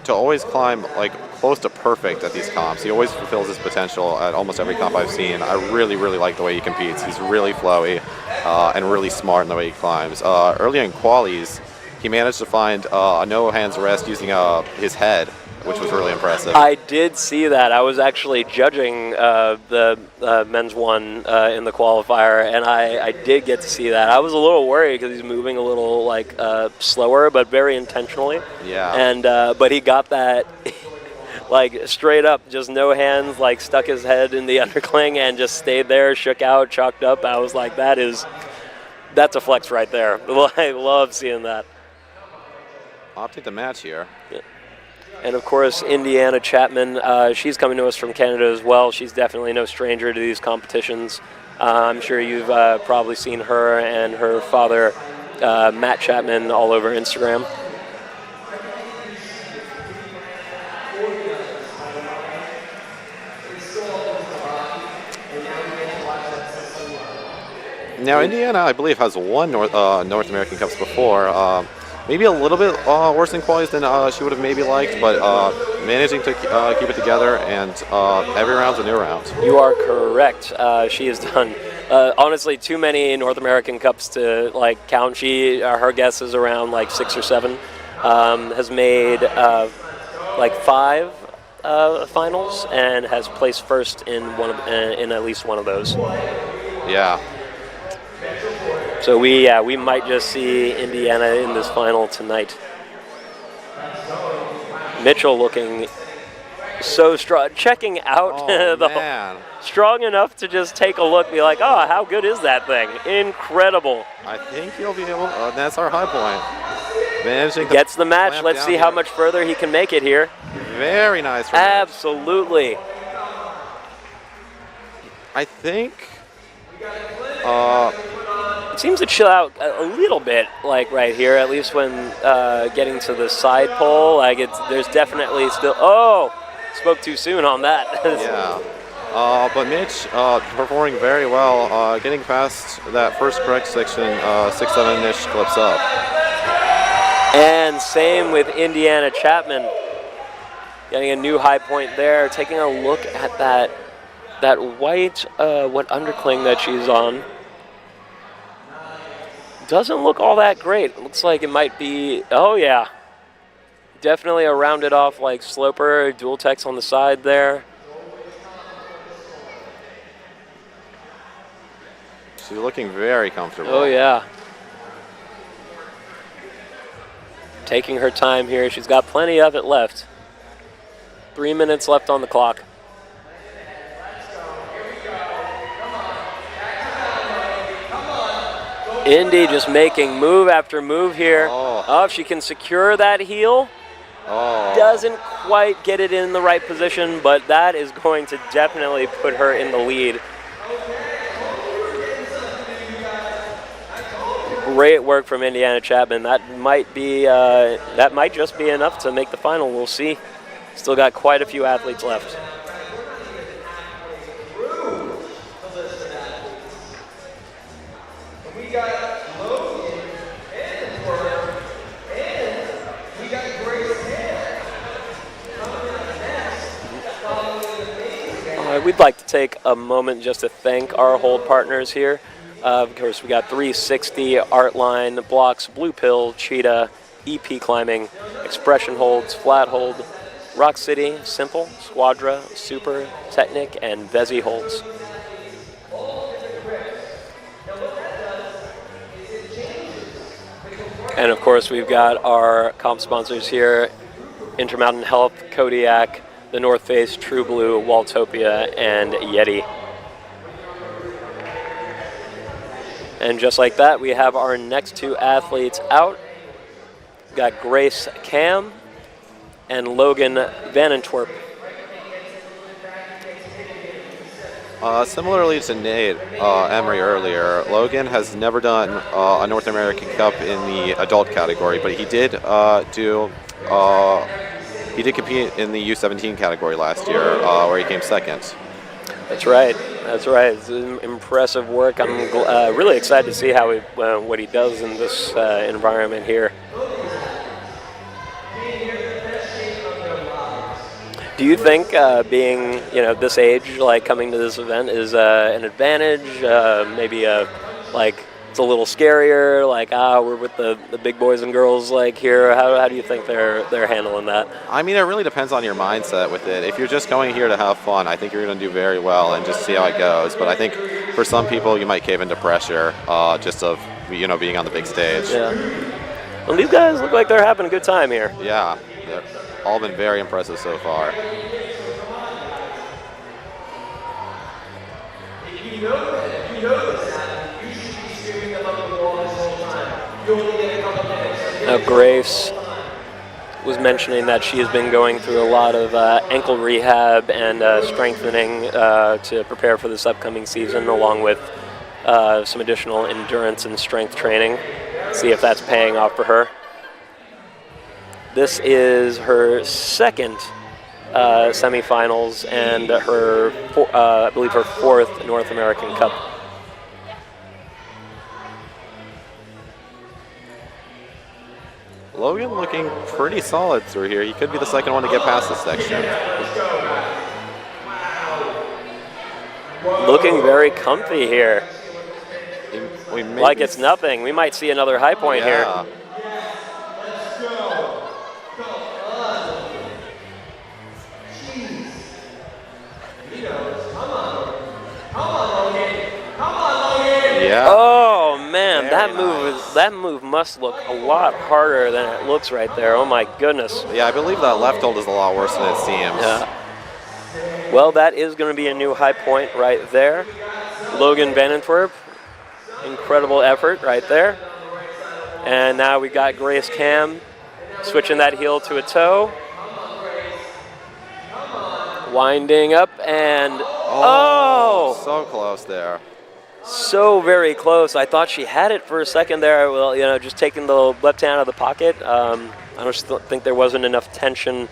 always climb like close to perfect at these comps. He always fulfills his potential at almost every comp I've seen. I really, really like the way he competes. He's really flowy and really smart in the way he climbs. Earlier in qualies, he managed to find a no hands rest using his head, which was really impressive. I did see that. I was actually judging the men's one in the qualifier, and I did get to see that. I was a little worried because he's moving a little like slower, but very intentionally. Yeah. And but he got that like straight up, just no hands, like stuck his head in the undercling and just stayed there, shook out, chalked up. I was like, that's a flex right there. I love seeing that. I'll take the match here. Yeah. And, of course, Indiana Chapman, she's coming to us from Canada as well. She's definitely no stranger to these competitions. I'm sure you've probably seen her and her father, Matt Chapman, all over Instagram. Now, Indiana, I believe, has won North American Cups before. Maybe a little bit worse in qualies than she would have maybe liked, but managing to keep it together, and every round's a new round. You are correct. She has done, honestly, too many North American Cups to like count. Her guess is around like 6 or 7. Has made like 5 finals and has placed first in in at least one of those. Yeah. So we might just see Indiana in this final tonight. Mitchell looking so strong, checking out man. Strong enough to just take a look, be like, oh, how good is that thing? Incredible. I think he'll be able. That's our high point. Managing Gets the match. Let's see how much further he can make it here. Very nice. Absolutely. I think. It seems to chill out a little bit, like right here, at least when getting to the side pole. Like there's definitely still. Oh, spoke too soon on that. Yeah. But Mitch performing very well, getting past that first correct section, 6-7-ish clips up. And same with Indiana Chapman, getting a new high point there. Taking a look at that white what undercling that she's on. Doesn't look all that great. It looks like it might be, oh yeah. Definitely a rounded off like sloper, dual text on the side there. She's looking very comfortable. Oh yeah. Taking her time here. She's got plenty of it left. 3 minutes left on the clock. Indy just making move after move here. Oh, if she can secure that heel. Doesn't quite get it in the right position, but that is going to definitely put her in the lead. Great work from Indiana Chapman. That might just be enough to make the final. We'll see. Still got quite a few athletes left. We'd like to take a moment just to thank our hold partners here. Of course, we got 360, Artline, Blocks, Blue Pill, Cheetah, EP Climbing, Expression Holds, Flat Hold, Rock City, Simple, Squadra, Super, Technic, and Vezi Holds. And of course, we've got our comp sponsors here, Intermountain Health, Kodiak, the North Face, TRUBLUE, Walltopia, and YETI. And just like that, we have our next 2 athletes out. We've got Grace Cam and Logan Van Antwerp. Similarly to Nate Emery earlier, Logan has never done a North American Cup in the adult category, but he did compete in the U17 category last year, where he came second. That's right. That's right. It's impressive work. I'm really excited to see how what he does in this environment here. Do you think being this age, like coming to this event, is an advantage? Maybe like it's a little scarier. Like we're with the big boys and girls like here. How do you think they're handling that? I mean, it really depends on your mindset with it. If you're just going here to have fun, I think you're going to do very well and just see how it goes. But I think for some people, you might cave into pressure just of being on the big stage. Yeah. Well, these guys look like they're having a good time here. Yeah. They've all been very impressive so far. Now, Grace was mentioning that she has been going through a lot of ankle rehab and strengthening to prepare for this upcoming season, along with some additional endurance and strength training. See if that's paying off for her. This is her second semifinals and her, I believe, her fourth North American Cup. Logan looking pretty solid through here. He could be the second one to get past this section. Looking very comfy here. Like it's nothing. nothing. We might see another high point here. Yeah. Oh man, Very that move must look a lot harder than it looks right there. Oh my goodness. Yeah, I believe that left hold is a lot worse than it seems. Yeah. Well, that is going to be a new high point right there. Logan Vanentwerp, incredible effort right there. And now we got Grace Cam switching that heel to a toe. Winding up and so close there. So very close. I thought she had it for a second there. Well, just taking the left hand out of the pocket. I just think there wasn't enough tension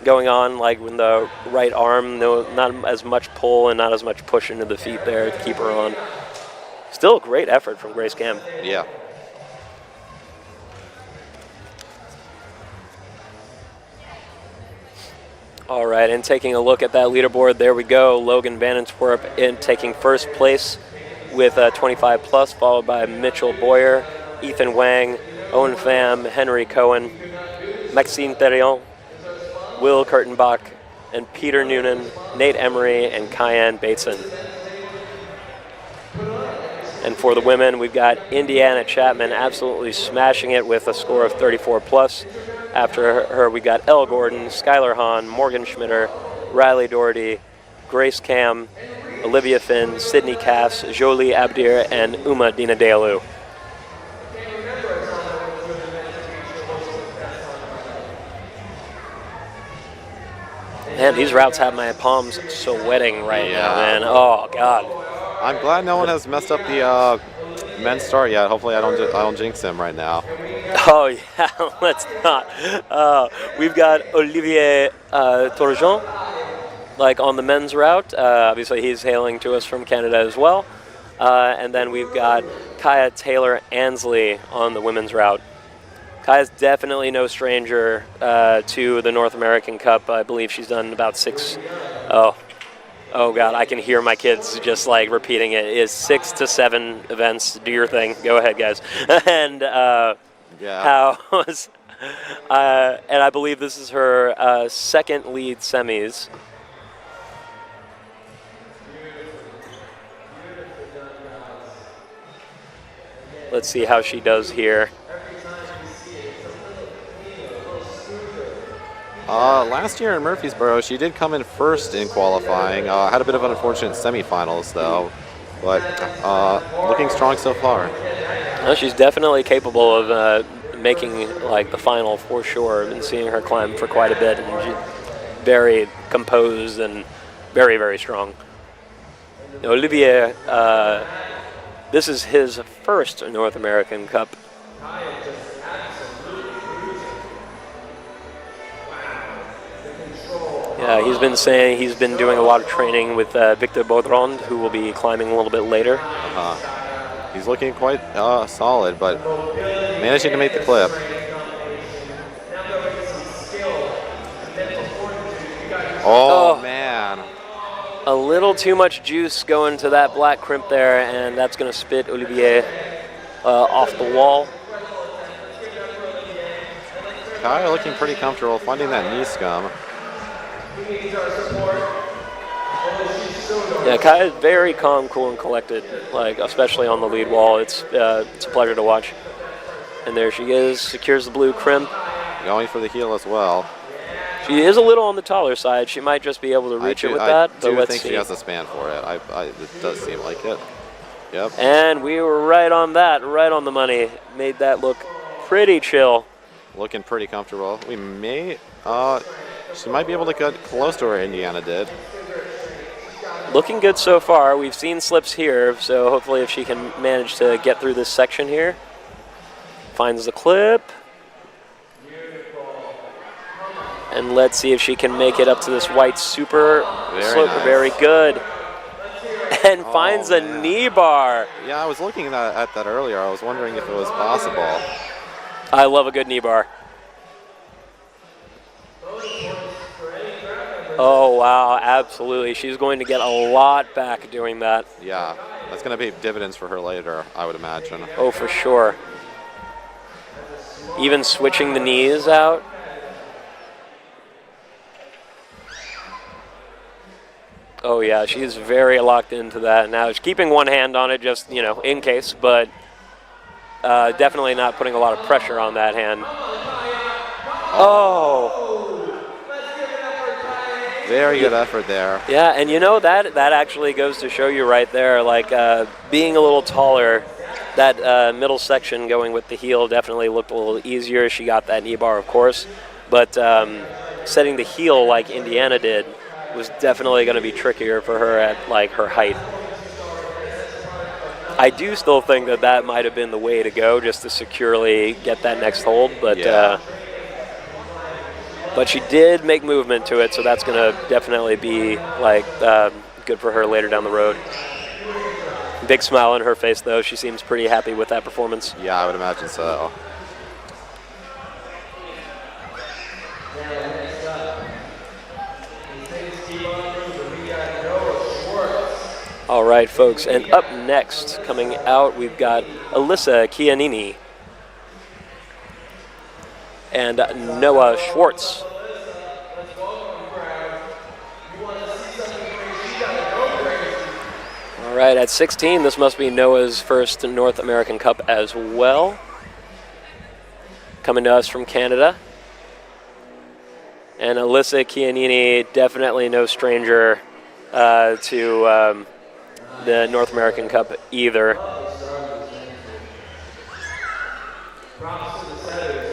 going on, like with the right arm. No, not as much pull and not as much push into the feet there to keep her on. Still a great effort from Grace Cam. Yeah. All right, and taking a look at that leaderboard, there we go. Logan Vanentwerp in taking first place with 25 plus, followed by Mitchell Boyer, Ethan Wang, Owen Pham, Henry Cohen, Maxime Therion, Will Kurtenbach, and Peter Noonan, Nate Emery, and Cayenne Bateson. And for the women, we've got Indiana Chapman absolutely smashing it with a score of 34 plus. After her, we got Elle Gordon, Skylar Hahn, Morgan Schmitter, Riley Doherty, Grace Cam, Olivia Finn, Sydney Cass, Jolie Abdir, and Uma Dinadalu. Man, these routes have my palms sweating right now, man. Oh God. I'm glad no one has messed up the men's start yet. Hopefully, I don't jinx him right now. Oh yeah, let's not. We've got Olivier Torjon, like on the men's route. Obviously, he's hailing to us from Canada as well. And then we've got Kaya Taylor Ansley on the women's route. Kaya's definitely no stranger to the North American Cup. I believe she's done about 6. Oh God, I can hear my kids just like repeating it. It's 6 to 7 events. Do your thing. Go ahead, guys. And Yeah. and I believe this is her second lead semis. Let's see how she does here. Last year in Murfreesboro, she did come in first in qualifying. Had a bit of an unfortunate semifinals, though, but looking strong so far. No, she's definitely capable of making like the final for sure. I've been seeing her climb for quite a bit, and she's very composed and very, very strong. Olivier, this is his first North American Cup. Yeah, he's been saying he's been doing a lot of training with Victor Baudrond, who will be climbing a little bit later. He's looking quite solid, but managing to make the clip. Oh, man. A little too much juice going to that black crimp there, and that's going to spit Olivier off the wall. Kaya looking pretty comfortable finding that knee scum. Yeah, Kaya is very calm, cool, and collected, like especially on the lead wall. It's a pleasure to watch. And there she is, secures the blue crimp. Going for the heel as well. She is a little on the taller side. She might just be able to reach it with that, but let's see. I think she has the span for it. It does seem like it. Yep. And we were right on that, right on the money. Made that look pretty chill. Looking pretty comfortable. We may, she might be able to get close to where Indiana did. Looking good so far. We've seen slips here, so hopefully if she can manage to get through this section here. Finds the clip. And let's see if she can make it up to this white super slope. Nice. Very good. And finds a knee bar. Yeah, I was looking at that earlier. I was wondering if it was possible. I love a good knee bar. Oh, wow, absolutely. She's going to get a lot back doing that. Yeah, that's going to pay dividends for her later, I would imagine. Oh, for sure. Even switching the knees out. Oh, yeah, she's very locked into that. Now she's keeping one hand on it just, in case, but definitely not putting a lot of pressure on that hand. Oh. Very good effort there. Yeah, and that actually goes to show you right there, like being a little taller, that middle section going with the heel definitely looked a little easier. She got that knee bar, of course, but setting the heel like Indiana did was definitely going to be trickier for her at like her height. I do still think that might have been the way to go, just to securely get that next hold, but yeah. But she did make movement to it, so that's going to definitely be like good for her later down the road. Big smile on her face, though. She seems pretty happy with that performance. Yeah, I would imagine so. All right, folks, and up next, coming out, we've got Alyssa Chianini and Noah Schwartz. All right, at 16, this must be Noah's first North American Cup as well. Coming to us from Canada. And Alyssa Chianini, definitely no stranger to the North American Cup either.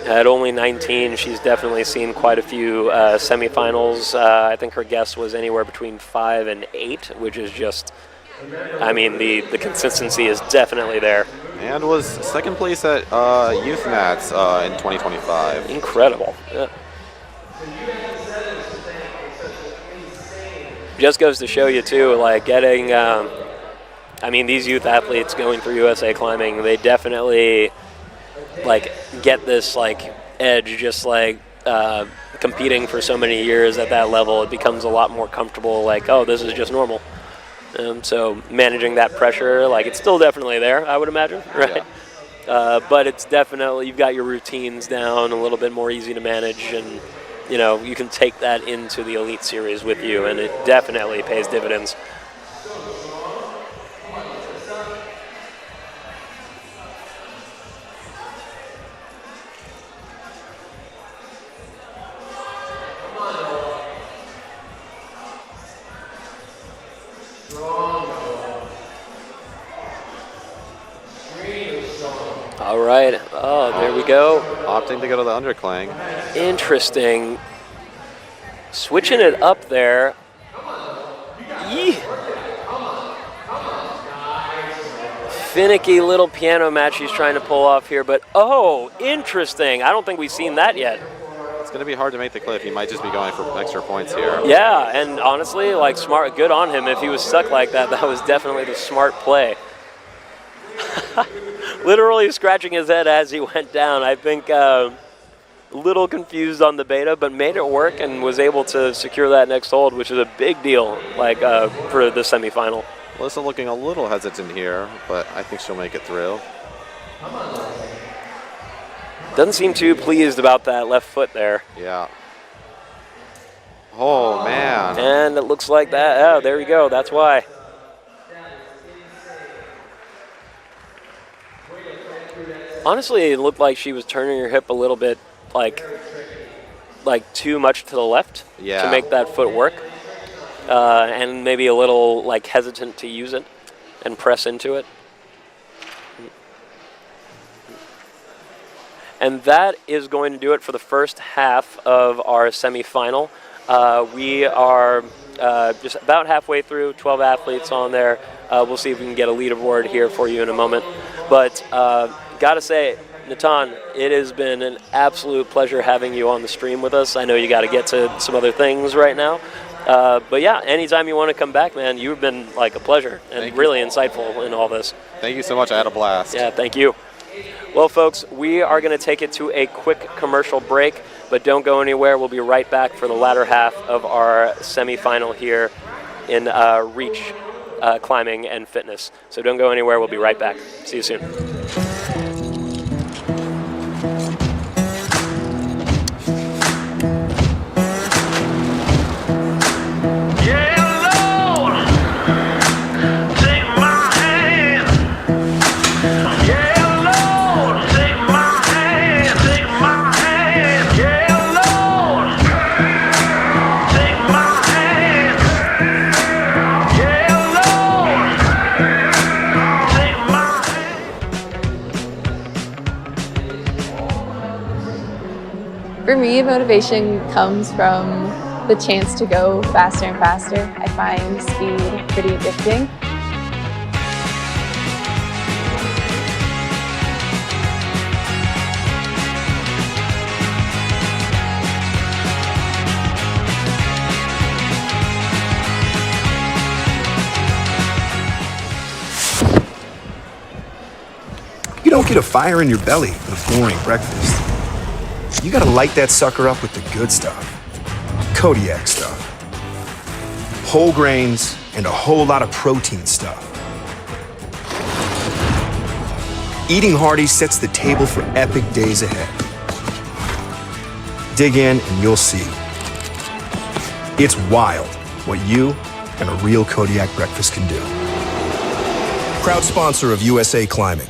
At only 19, she's definitely seen quite a few semifinals. I think her guess was anywhere between 5 and 8, which is just, I mean, the consistency is definitely there. And was second place at Youth Nats in 2025. Incredible. Yeah. Just goes to show you, too, like getting, I mean, these youth athletes going through USA Climbing, they definitely like get this like edge, just like competing for so many years at that level. It becomes a lot more comfortable, like, oh, this is just normal. So managing that pressure, like, it's still definitely there, I would imagine, right? Yeah. But it's definitely, you've got your routines down, a little bit more easy to manage, and you can take that into the Elite Series with you, and it definitely pays dividends. All right. Oh, there we go. Opting to go to the underclang. Interesting. Switching it up there. Yee. finicky little piano match he's trying to pull off here, but oh, interesting. I don't think we've seen that yet. It's going to be hard to make the cliff. He might just be going for extra points here. Yeah, and honestly, like smart, good on him. If he was stuck like that, that was definitely the smart play. Literally scratching his head as he went down. I think a little confused on the beta, but made it work and was able to secure that next hold, which is a big deal, like for the semifinal. Melissa looking a little hesitant here, but I think she'll make it through. Doesn't seem too pleased about that left foot there. Yeah. Oh, man. And it looks like that. Oh, there you go. That's why. Honestly, it looked like she was turning her hip a little bit, like too much to the left to make that foot work. And maybe a little like hesitant to use it and press into it. And that is going to do it for the first half of our semifinal. We are just about halfway through, 12 athletes on there. We'll see if we can get a leaderboard here for you in a moment. But gotta say, Natan, it has been an absolute pleasure having you on the stream with us. I know you got to get to some other things right now. But yeah, anytime you want to come back, man, you've been like a pleasure and really insightful in all this. Thank you so much. I had a blast. Yeah, thank you. Well, folks, we are going to take it to a quick commercial break, but don't go anywhere. We'll be right back for the latter half of our semifinal here in Reach Climbing and Fitness. So don't go anywhere. We'll be right back. See you soon. For me, motivation comes from the chance to go faster and faster. I find speed pretty addicting. You don't get a fire in your belly with a boring breakfast. You gotta light that sucker up with the good stuff. Kodiak stuff. Whole grains and a whole lot of protein stuff. Eating hearty sets the table for epic days ahead. Dig in and you'll see. It's wild what you and a real Kodiak breakfast can do. Proud sponsor of USA Climbing.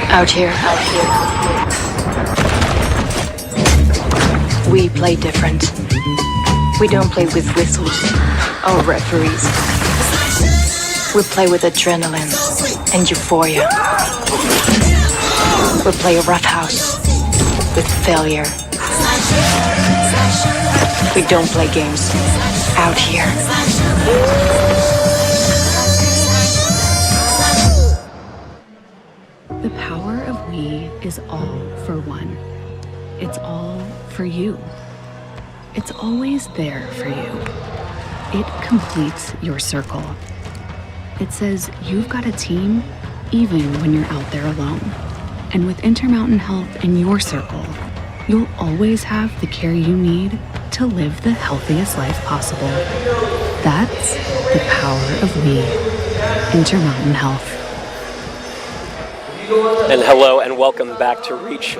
Out here. We play different. We don't play with whistles or referees. We play with adrenaline and euphoria. We play roughhouse with failure. We don't play games out here. The power of we is all for one. It's all for you. It's always there for you. It completes your circle. It says you've got a team even when you're out there alone. And with Intermountain Health in your circle, you'll always have the care you need to live the healthiest life possible. That's the power of we. Intermountain Health. And hello and welcome back to Reach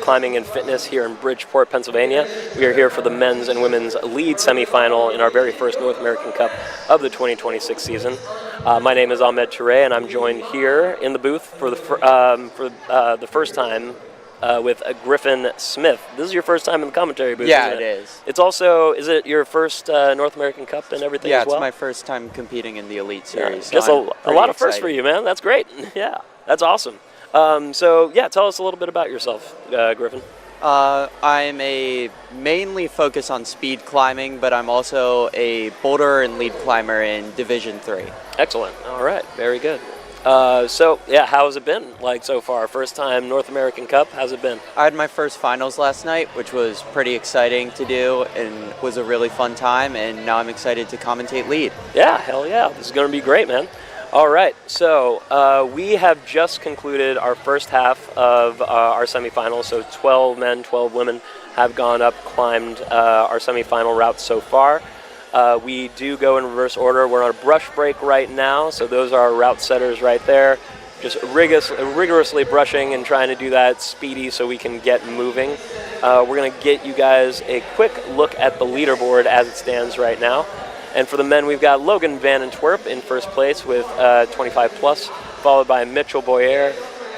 Climbing and Fitness here in Bridgeport, Pennsylvania. We are here for the men's and women's lead semifinal in our very first North American Cup of the 2026 season. My name is Ahmed Touré, and I'm joined here in the booth for the first time with Griffin Smith. This is your first time in the commentary booth, Yeah, isn't it is. It's also, is it your first North American Cup and everything as well? Yeah, it's my first time competing in the Elite Series. Yeah. So Just a lot of firsts for you, man. That's great. Yeah, that's awesome. So, yeah, tell us a little bit about yourself, Griffin. I'm mainly focused on speed climbing, but I'm also a boulder and lead climber in Division 3. Excellent. All right. Very good. So yeah, how has it been like so far? First time North American Cup. How's it been? I had my first finals last night, which was pretty exciting to do and was a really fun time, and now I'm excited to commentate lead. Yeah, hell yeah. This is going to be great, man. All right, so we have just concluded our first half of our semifinals. So 12 men, 12 women have gone up, climbed our semifinal route so far. We do go in reverse order. We're on a brush break right now, so those are our route setters right there. Just rigorously brushing and trying to do that speedy so we can get moving. We're going to get you guys a quick look at the leaderboard as it stands right now. And for the men, we've got Logan Van Antwerp in first place with 25 plus, followed by Mitchell Boyer,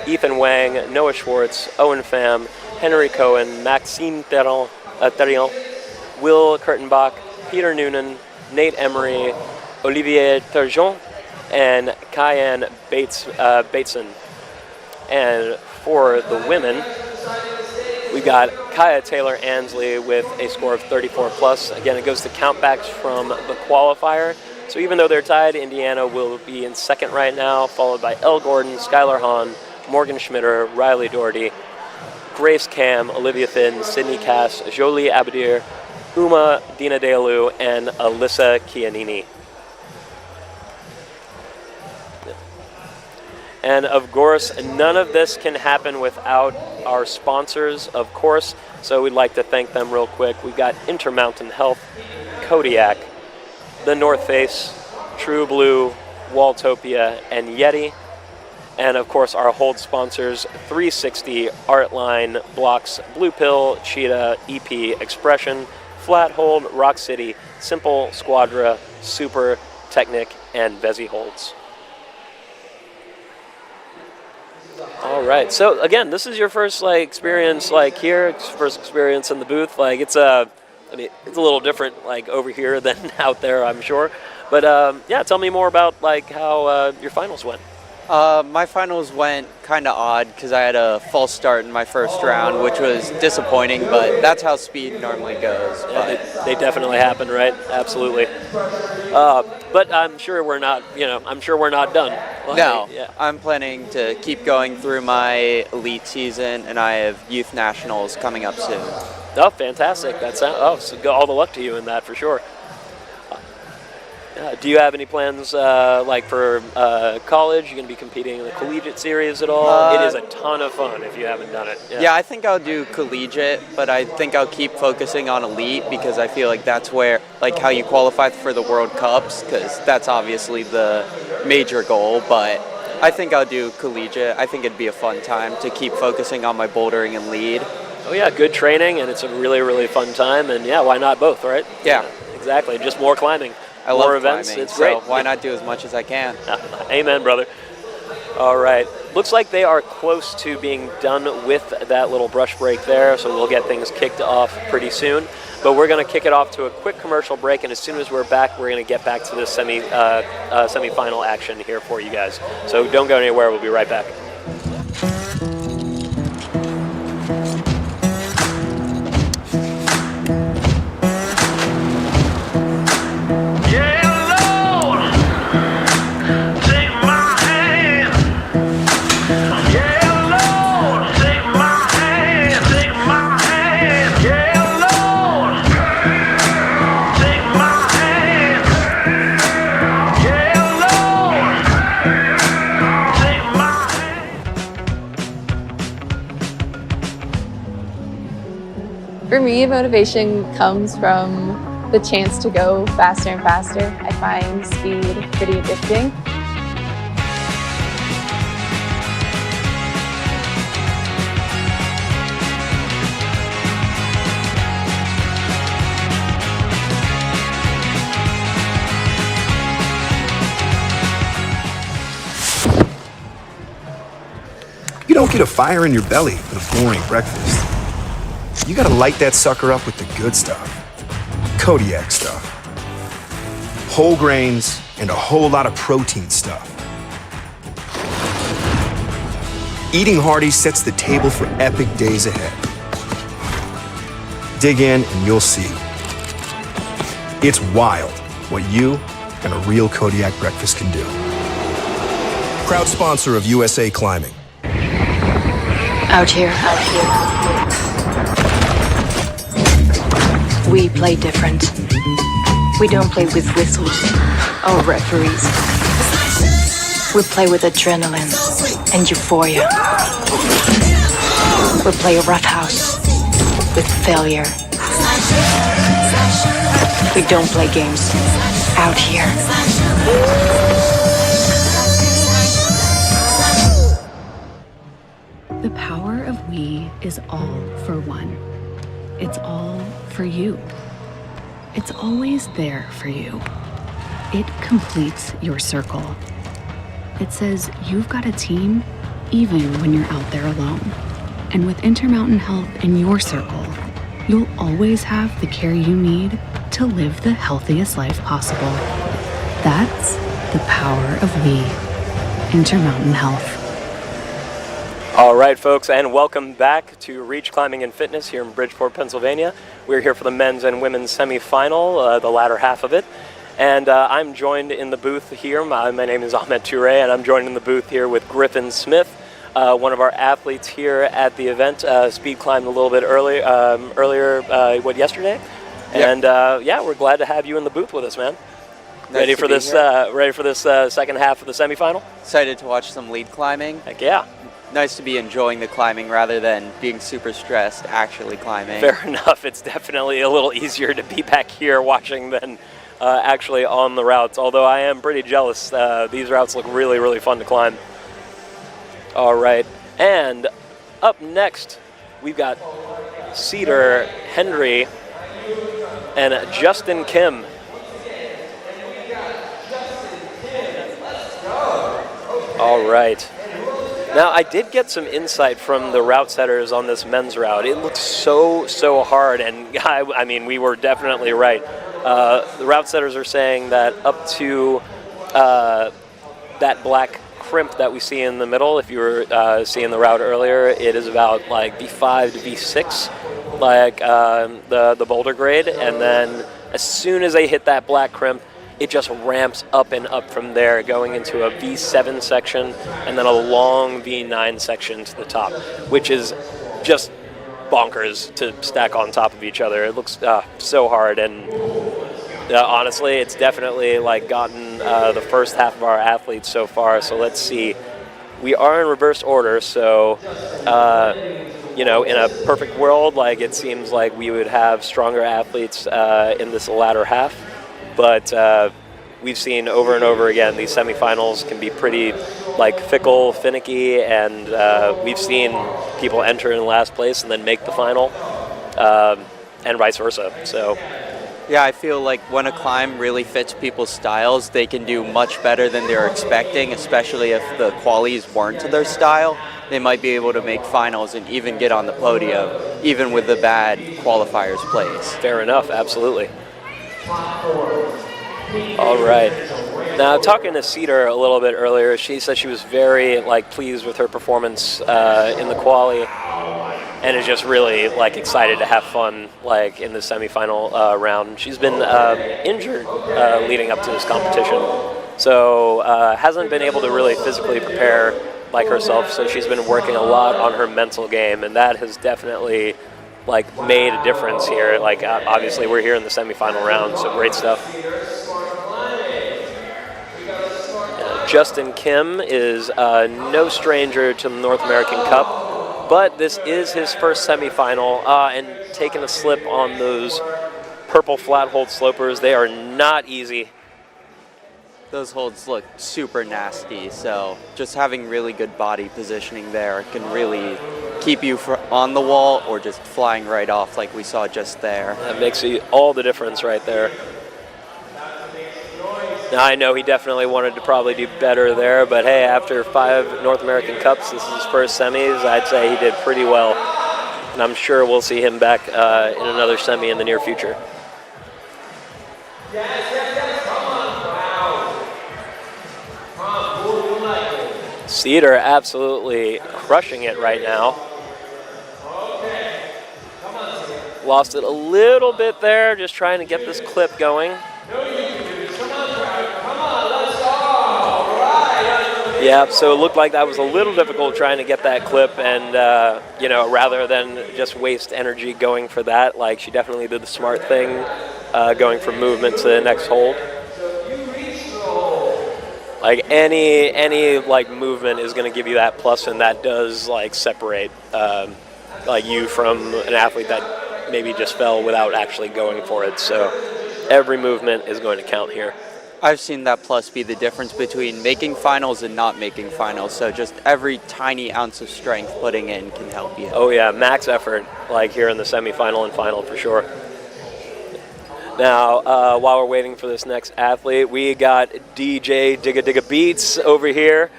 Ethan Wang, Noah Schwartz, Owen Pham, Henry Cohen, Maxime Terrion, Will Kurtenbach, Peter Noonan, Nate Emery, Olivier Turgeon, and Cayenne Bateson. And for the women, we've got Kaya Taylor Ansley with a score of 34 plus. Again, it goes to countbacks from the qualifier. So even though they're tied, Indiana will be in second right now, followed by Elle Gordon, Skylar Hahn, Morgan Schmitter, Riley Doherty, Grace Cam, Olivia Finn, Sydney Cass, Jolie Abadir, Uma Dina Dealu, and Alyssa Chianini. And of course, none of this can happen without our sponsors, of course. So we'd like to thank them real quick. We've got Intermountain Health, Kodiak, The North Face, TRUBLUE, Walltopia, and YETI. And of course, our hold sponsors, 360, Artline, Blocks, Blue Pill, Cheetah, EP, Expression, Flat Hold, Rock City, Simple, Squadra, Super, Technic, and Vezi Holds. All right. So again, this is your first experience here, first experience in the booth. It's a little different over here than out there, I'm sure. But yeah, tell me more about how your finals went. My finals went kind of odd because I had a false start in my first round, which was disappointing, but that's how speed normally goes. Yeah, they definitely happen, right? Absolutely. But I'm sure we're not, done. No, yeah. I'm planning to keep going through my elite season, and I have youth nationals coming up soon. Oh, fantastic. So all the luck to you in that for sure. Do you have any plans for college? You going to be competing in the collegiate series at all? It is a ton of fun if you haven't done it. Yeah, I think I'll do collegiate, but I think I'll keep focusing on elite because I feel like that's where, how you qualify for the World Cups, because that's obviously the major goal, but I think I'll do collegiate. I think it'd be a fun time to keep focusing on my bouldering and lead. Oh yeah, good training, and it's a really, really fun time, and yeah, why not both, right? Yeah. Exactly, just more climbing. I love more events. climbing, it's great. So why not do as much as I can? Amen, brother. All right. Looks like they are close to being done with that little brush break there, so we'll get things kicked off pretty soon. But we're going to kick it off to a quick commercial break, and as soon as we're back, we're going to get back to the semifinal action here for you guys. So don't go anywhere. We'll be right back. For me, motivation comes from the chance to go faster and faster. I find speed pretty addicting. You don't get a fire in your belly with a boring breakfast. You gotta light that sucker up with the good stuff. Kodiak stuff. Whole grains and a whole lot of protein stuff. Eating hearty sets the table for epic days ahead. Dig in and you'll see. It's wild what you and a real Kodiak breakfast can do. Proud sponsor of USA Climbing. Out here. We play different. We don't play with whistles or referees. We play with adrenaline and euphoria. We play roughhouse with failure. We don't play games out here. The power of we is all for one. It's all for you. It's always there for you. It completes your circle. It says you've got a team even when you're out there alone. And with Intermountain help in your circle, you'll always have the care you need to live the healthiest life possible. That's the power of we. Intermountain Health. All right, folks, and welcome back to Reach Climbing and Fitness here in Bridgeport, Pennsylvania. We're here for the men's and women's semifinal, the latter half of it. And I'm joined in the booth here. My name is Ahmed Touré, and I'm joined in the booth here with Griffin Smith, one of our athletes here at the event. Speed climbed a little bit earlier, yesterday? Yep. And yeah, we're glad to have you in the booth with us, man. Ready for this second half of the semifinal? Excited to watch some lead climbing. Heck yeah. Nice to be enjoying the climbing rather than being super stressed actually climbing. Fair enough. It's definitely a little easier to be back here watching than actually on the routes, although I am pretty jealous. These routes look really, really fun to climb. All right. And up next, we've got Cedar Hendry and Justin Kim. All right. Now, I did get some insight from the route setters on this men's route. It looked so hard, and I mean, we were definitely right. The route setters are saying that up to that black crimp that we see in the middle, if you were seeing the route earlier, it is about like V5 to V6, like the boulder grade, and then as soon as they hit that black crimp, it just ramps up and up from there, going into a V7 section and then a long V9 section to the top, which is just bonkers to stack on top of each other. It looks so hard, and honestly, it's definitely like gotten the first half of our athletes so far. So let's see. We are in reverse order, so you know, in a perfect world, like it seems like we would have stronger athletes in this latter half. But we've seen over and over again these semifinals can be pretty like fickle, finicky, and we've seen people enter in last place and then make the final, and vice versa. So yeah, I feel like when a climb really fits people's styles, they can do much better than they're expecting, especially if the qualies weren't to their style. They might be able to make finals and even get on the podium, even with the bad qualifiers place. Fair enough, absolutely. All right. Now, talking to Cedar a little bit earlier, she said she was very pleased with her performance in the quali, and is just really excited to have fun in the semifinal round. She's been injured leading up to this competition, so hasn't been able to really physically prepare like herself. So she's been working a lot on her mental game, and that has definitely made a difference here. Obviously we're here in the semifinal round, so great stuff. Justin Kim is no stranger to the North American Cup, but this is his first semifinal, and taking a slip on those purple flat hold slopers. They are not easy. Those holds look super nasty, so just having really good body positioning there can really keep you on the wall or just flying right off like we saw just there. That makes all the difference right there. Now, I know he definitely wanted to probably do better there, but hey, after 5 North American Cups, this is his first semis. I'd say he did pretty well, and I'm sure we'll see him back in another semi in the near future. Cedar absolutely crushing it right now. Lost it a little bit there, just trying to get this clip going. Yeah, so it looked like that was a little difficult trying to get that clip, and rather than just waste energy going for that, like she definitely did the smart thing, going from movement to the next hold. Like any like movement is going to give you that plus, and that does like separate like you from an athlete that maybe just fell without actually going for it. So every movement is going to count here. I've seen that plus be the difference between making finals and not making finals. So just every tiny ounce of strength putting in can help you. Oh yeah, max effort like here in the semifinal and final for sure. Now, while we're waiting for this next athlete, we got DJ Digga Digga Beats over here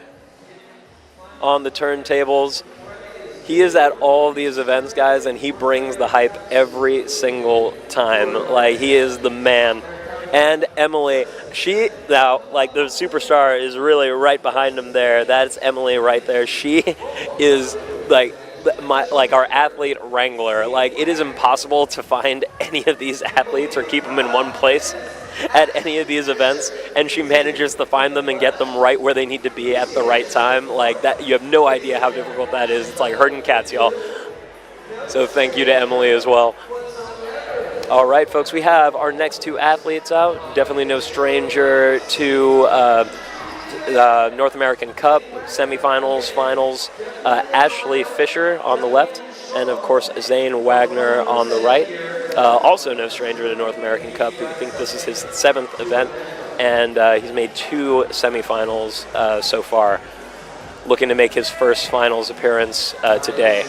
on the turntables. He is at all these events, guys, and he brings the hype every single time. Like, he is the man. And Emily, she now, like, the superstar is really right behind him there. That's Emily right there. She is, like, our athlete wrangler. Like, it is impossible to find any of these athletes or keep them in one place at any of these events, and she manages to find them and get them right where they need to be at the right time. Like that, you have no idea how difficult that is. It's like herding cats, y'all. So thank you to Emily as well. All right, folks, we have our next two athletes out. Definitely no stranger to North American Cup semifinals, finals. Ashley Fisher on the left, and of course Zane Wagner on the right. Also no stranger to North American Cup. I think this is his 7th event, and he's made 2 semifinals so far. Looking to make his first finals appearance today.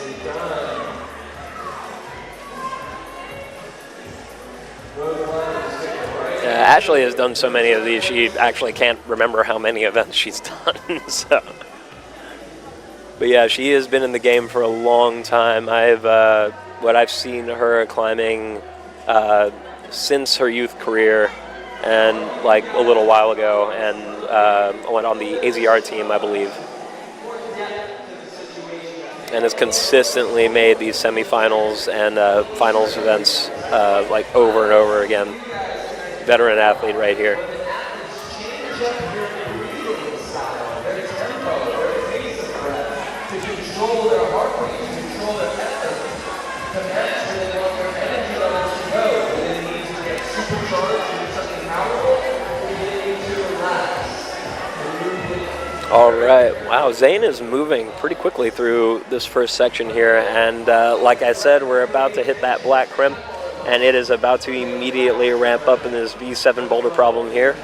Ashley has done so many of these, she actually can't remember how many events she's done. So, but yeah, she has been in the game for a long time. What I've seen her climbing since her youth career, and like a little while ago, and went on the AZR team, I believe, and has consistently made these semifinals and finals events like over and over again. Veteran athlete right here. All right, wow, Zane is moving pretty quickly through this first section here, and like I said, we're about to hit that black crimp, and it is about to immediately ramp up in this V7 boulder problem here.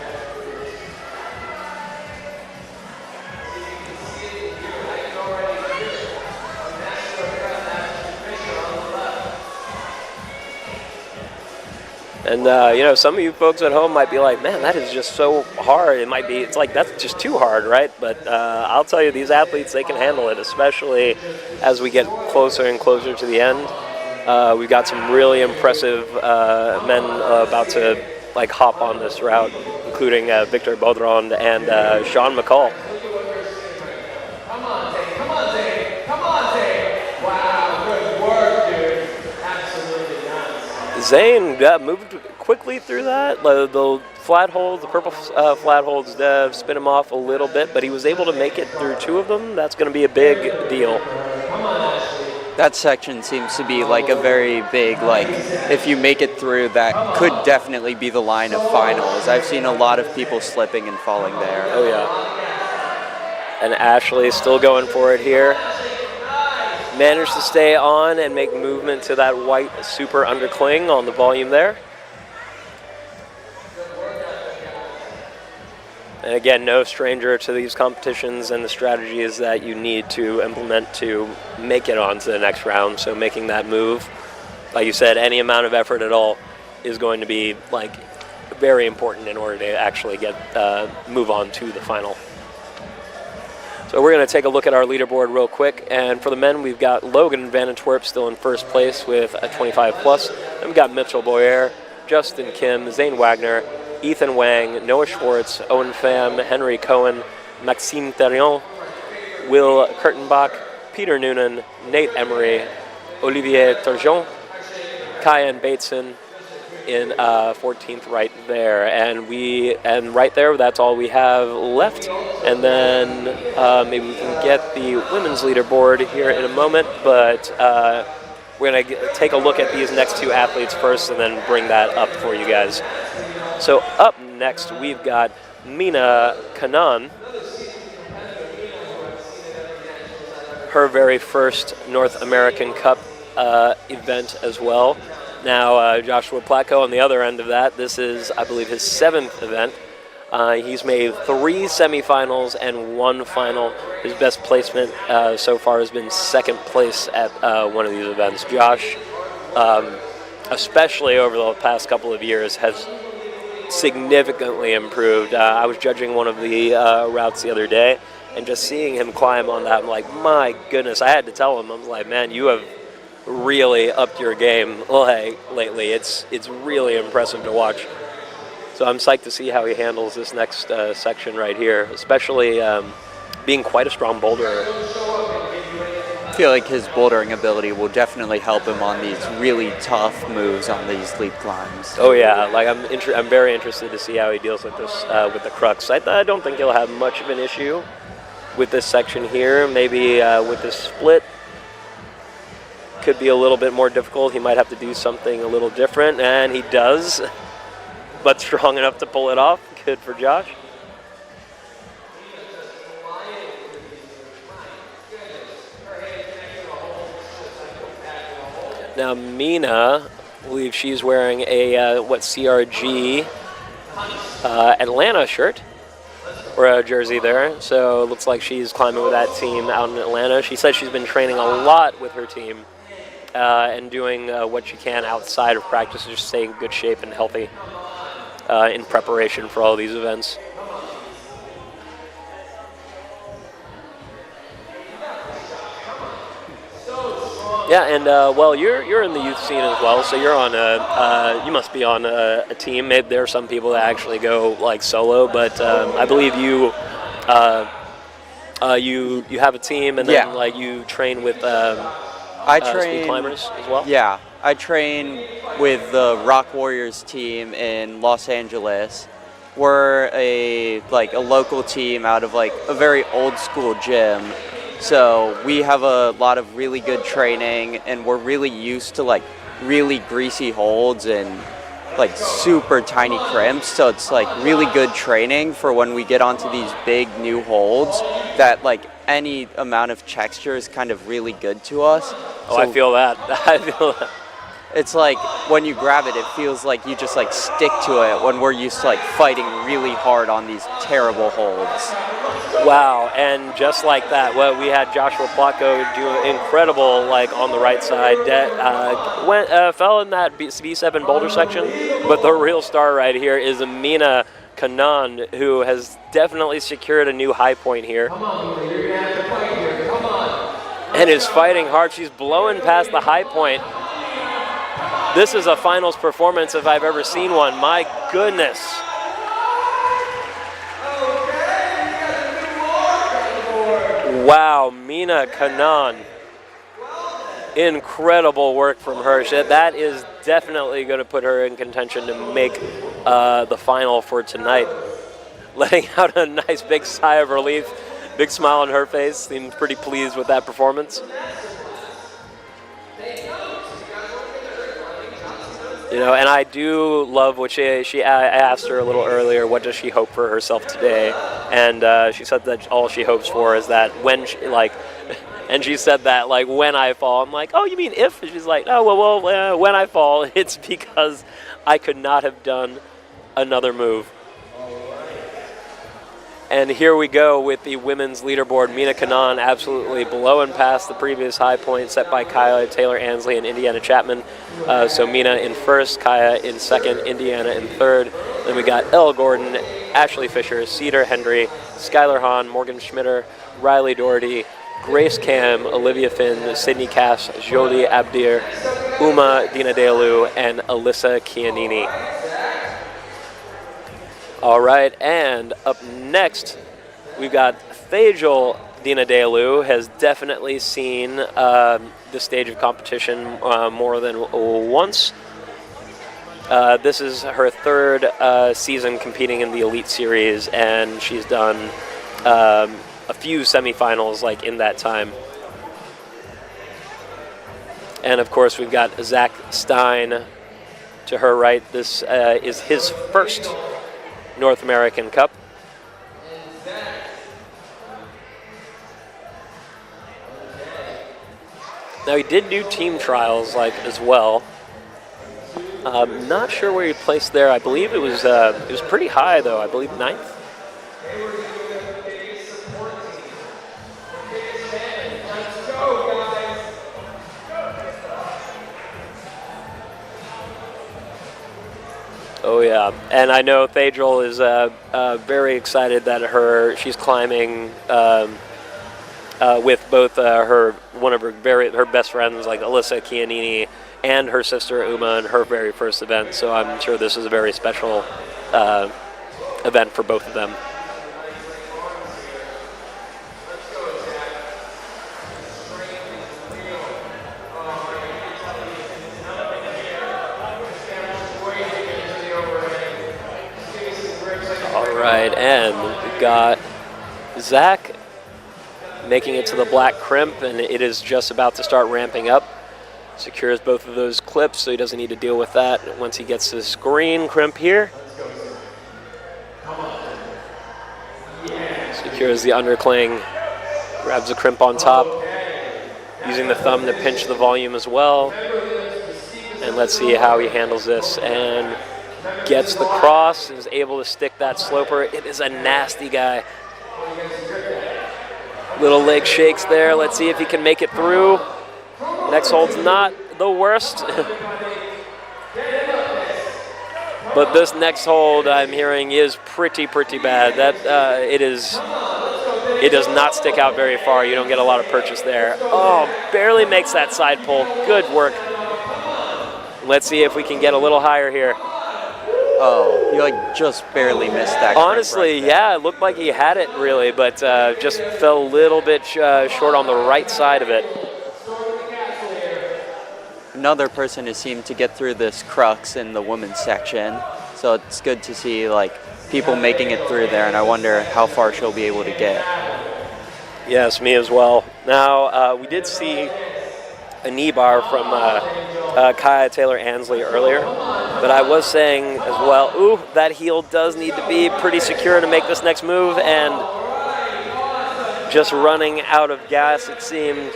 And some of you folks at home might be like, man, that is just so hard. It's like, that's just too hard, right? But I'll tell you, these athletes, they can handle it, especially as we get closer and closer to the end. We've got some really impressive men about to like hop on this route, including Victor Baudron and Sean McCall. Come on, Zane. Come on, Zane. Come on, Zane. Wow, good work, dude. Absolutely nice. Zane moved quickly through that. The flat holds, the purple flat holds, spin him off a little bit, but he was able to make it through 2 of them. That's going to be a big deal. Come on, Ashley. That section seems to be like a very big, like, if you make it through, that could definitely be the line of finals. I've seen a lot of people slipping and falling there. Oh, yeah. And Ashley still going for it here. Managed to stay on and make movement to that white super undercling on the volume there. And again, no stranger to these competitions and the strategies that you need to implement to make it on to the next round. So making that move, like you said, any amount of effort at all is going to be like very important in order to actually get move on to the final. So we're going to take a look at our leaderboard real quick. And for the men, we've got Logan Van Antwerp still in first place with a 25 plus. And we've got Mitchell Boyer, Justin Kim, Zane Wagner, Ethan Wang, Noah Schwartz, Owen Pham, Henry Cohen, Maxime Therion, Will Kurtenbach, Peter Noonan, Nate Emery, Olivier Turgeon, Kyan Bateson, in 14th right there, and right there, that's all we have left. And then maybe we can get the women's leaderboard here in a moment, but we're going to take a look at these next two athletes first and then bring that up for you guys. So up next, we've got Mina Kanan, her very first North American Cup event as well. Now, Joshua Platko on the other end of that, this is, I believe, his 7th event. He's made 3 semifinals and 1 final. His best placement so far has been 2nd place at one of these events. Josh, especially over the past couple of years, has significantly improved. I was judging one of the routes the other day, and just seeing him climb on that, I'm like, my goodness. I had to tell him, I was like, man, you have really upped your game lately. It's really impressive to watch. So I'm psyched to see how he handles this next section right here, especially being quite a strong boulderer. I feel like his bouldering ability will definitely help him on these really tough moves on these leap climbs. Oh yeah, like I'm very interested to see how he deals with this with the Crux. I don't think he'll have much of an issue with this section here. Maybe with this split, could be a little bit more difficult. He might have to do something a little different, and he does, but strong enough to pull it off. Good for Josh. Now Mina, I believe she's wearing a CRG Atlanta shirt or a jersey there. So it looks like she's climbing with that team out in Atlanta. She says she's been training a lot with her team and doing what she can outside of practice to just stay in good shape and healthy in preparation for all these events. Yeah, and well, you're in the youth scene as well, so you're on you must be on a team. Maybe there are some people that actually go like solo, but I believe you you have a team, and then like you train with speed climbers as well. Yeah, I train with the Rock Warriors team in Los Angeles. We're a local team out of like a very old school gym. So we have a lot of really good training, and we're really used to like really greasy holds and like super tiny crimps. So it's like really good training for when we get onto these big new holds that like any amount of texture is kind of really good to us. Oh, so I feel that. I feel that. It's like when you grab it, it feels like you just like stick to it when we're used to like fighting really hard on these terrible holds. Wow, and just like that, well, we had Joshua Platko do incredible, like on the right side. Fell in that B7 boulder section, but the real star right here is Mina Kanan, who has definitely secured a new high point here. And is fighting hard. She's blowing past the high point. This is a finals performance if I've ever seen one. My goodness. Wow, Mina Kanan. Incredible work from her. That is definitely going to put her in contention to make the final for tonight. Letting out a nice big sigh of relief. Big smile on her face. Seems pretty pleased with that performance. You know, and I do love what I asked her a little earlier, what does she hope for herself today? And she said that all she hopes for is that when she, and she said that, like, when I fall. I'm like, oh, you mean if? And she's like, oh, well, when I fall, it's because I could not have done another move. And here we go with the women's leaderboard. Mina Kanan absolutely blowing past the previous high point set by Kaya Taylor Ansley and Indiana Chapman. So Mina in first, Kaya in second, Indiana in third. Then we got Elle Gordon, Ashley Fisher, Cedar Hendry, Skylar Hahn, Morgan Schmitter, Riley Doherty, Grace Cam, Olivia Finn, Sydney Cass, Jodie Abdir, Uma Dinadelu, and Alyssa Chianini. All right, and up next, we've got Thajal Dinadelu, has definitely seen the stage of competition more than once. This is her third season competing in the Elite Series, and she's done a few semifinals like in that time. And of course, we've got Zach Stein to her right. This is his first North American Cup. Now, he did do team trials like as well. Not sure where he placed there. I believe it was pretty high though. I believe 9th. Oh yeah, and I know Thadril is very excited that she's climbing with both one of her best friends like Alyssa Chianini and her sister Uma in her very first event. So I'm sure this is a very special event for both of them. All right, and we've got Zach making it to the black crimp, and it is just about to start ramping up. Secures both of those clips, so he doesn't need to deal with that once he gets his green crimp here. Secures the undercling, grabs the crimp on top, using the thumb to pinch the volume as well. And let's see how he handles this, and gets the cross, is able to stick that sloper. It is a nasty guy. Little leg shakes there. Let's see if he can make it through. Next hold's not the worst. But this next hold I'm hearing is pretty bad. It does not stick out very far. You don't get a lot of purchase there. Oh, barely makes that side pull. Good work. Let's see if we can get a little higher here. Oh, he like just barely missed that. Honestly, right yeah, it looked like he had it really, but just fell a little bit short on the right side of it. Another person who seemed to get through this Crux in the women's section, so it's good to see like people making it through there, and I wonder how far she'll be able to get. Yes, me as well. Now, we did see a knee bar from Kaya Taylor-Ansley earlier, but I was saying as well, ooh, that heel does need to be pretty secure to make this next move, and just running out of gas, it seemed,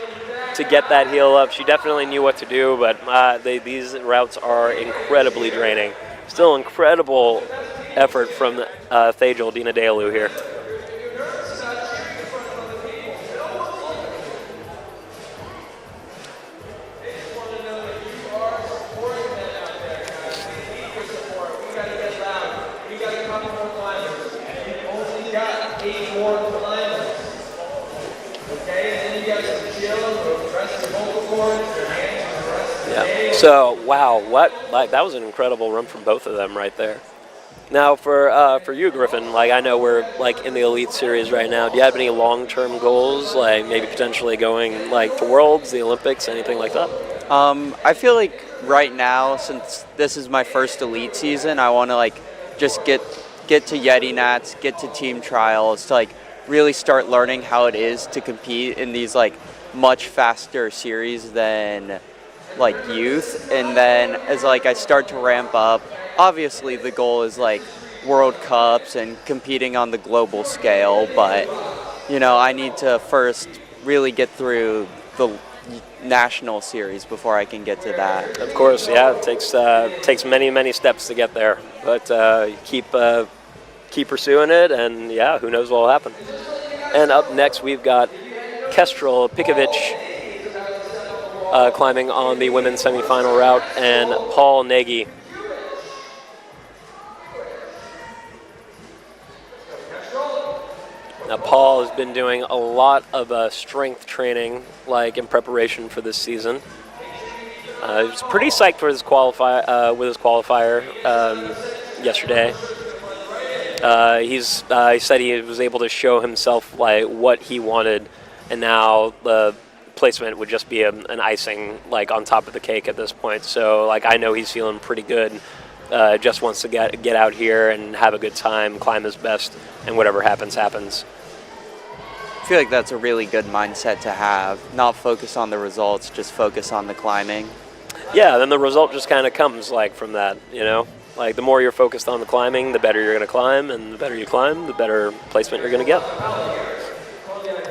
to get that heel up. She definitely knew what to do, but these routes are incredibly draining. Still incredible effort from Thadril Dinadalu here. Yeah. So wow, that was an incredible run from both of them right there. Now for you, Griffin, like I know we're like in the Elite Series right now. Do you have any long-term goals, like maybe potentially going like to Worlds, the Olympics, anything like that? I feel like right now, since this is my first Elite season, I want to like just get to YETI Nats, get to team trials, to like really start learning how it is to compete in these like much faster series than like youth. And then as like I start to ramp up, obviously the goal is like World Cups and competing on the global scale, but you know, I need to first really get through the national series before I can get to that. Of course, yeah, it takes many steps to get there, but keep pursuing it, and yeah, who knows what will happen. And up next we've got Kestrel Pikovic climbing on the women's semifinal route, and Paul Nagy. Now Paul has been doing a lot of strength training, like in preparation for this season. He was pretty psyched for his qualifier yesterday. He said he was able to show himself like what he wanted, and now the placement would just be an icing like on top of the cake at this point. So like I know he's feeling pretty good. just wants to get out here and have a good time, climb his best, and whatever happens, happens. I feel like that's a really good mindset to have. Not focus on the results, just focus on the climbing. Yeah, then the result just kind of comes like from that, you know? Like the more you're focused on the climbing, the better you're going to climb, and the better you climb, the better placement you're going to get.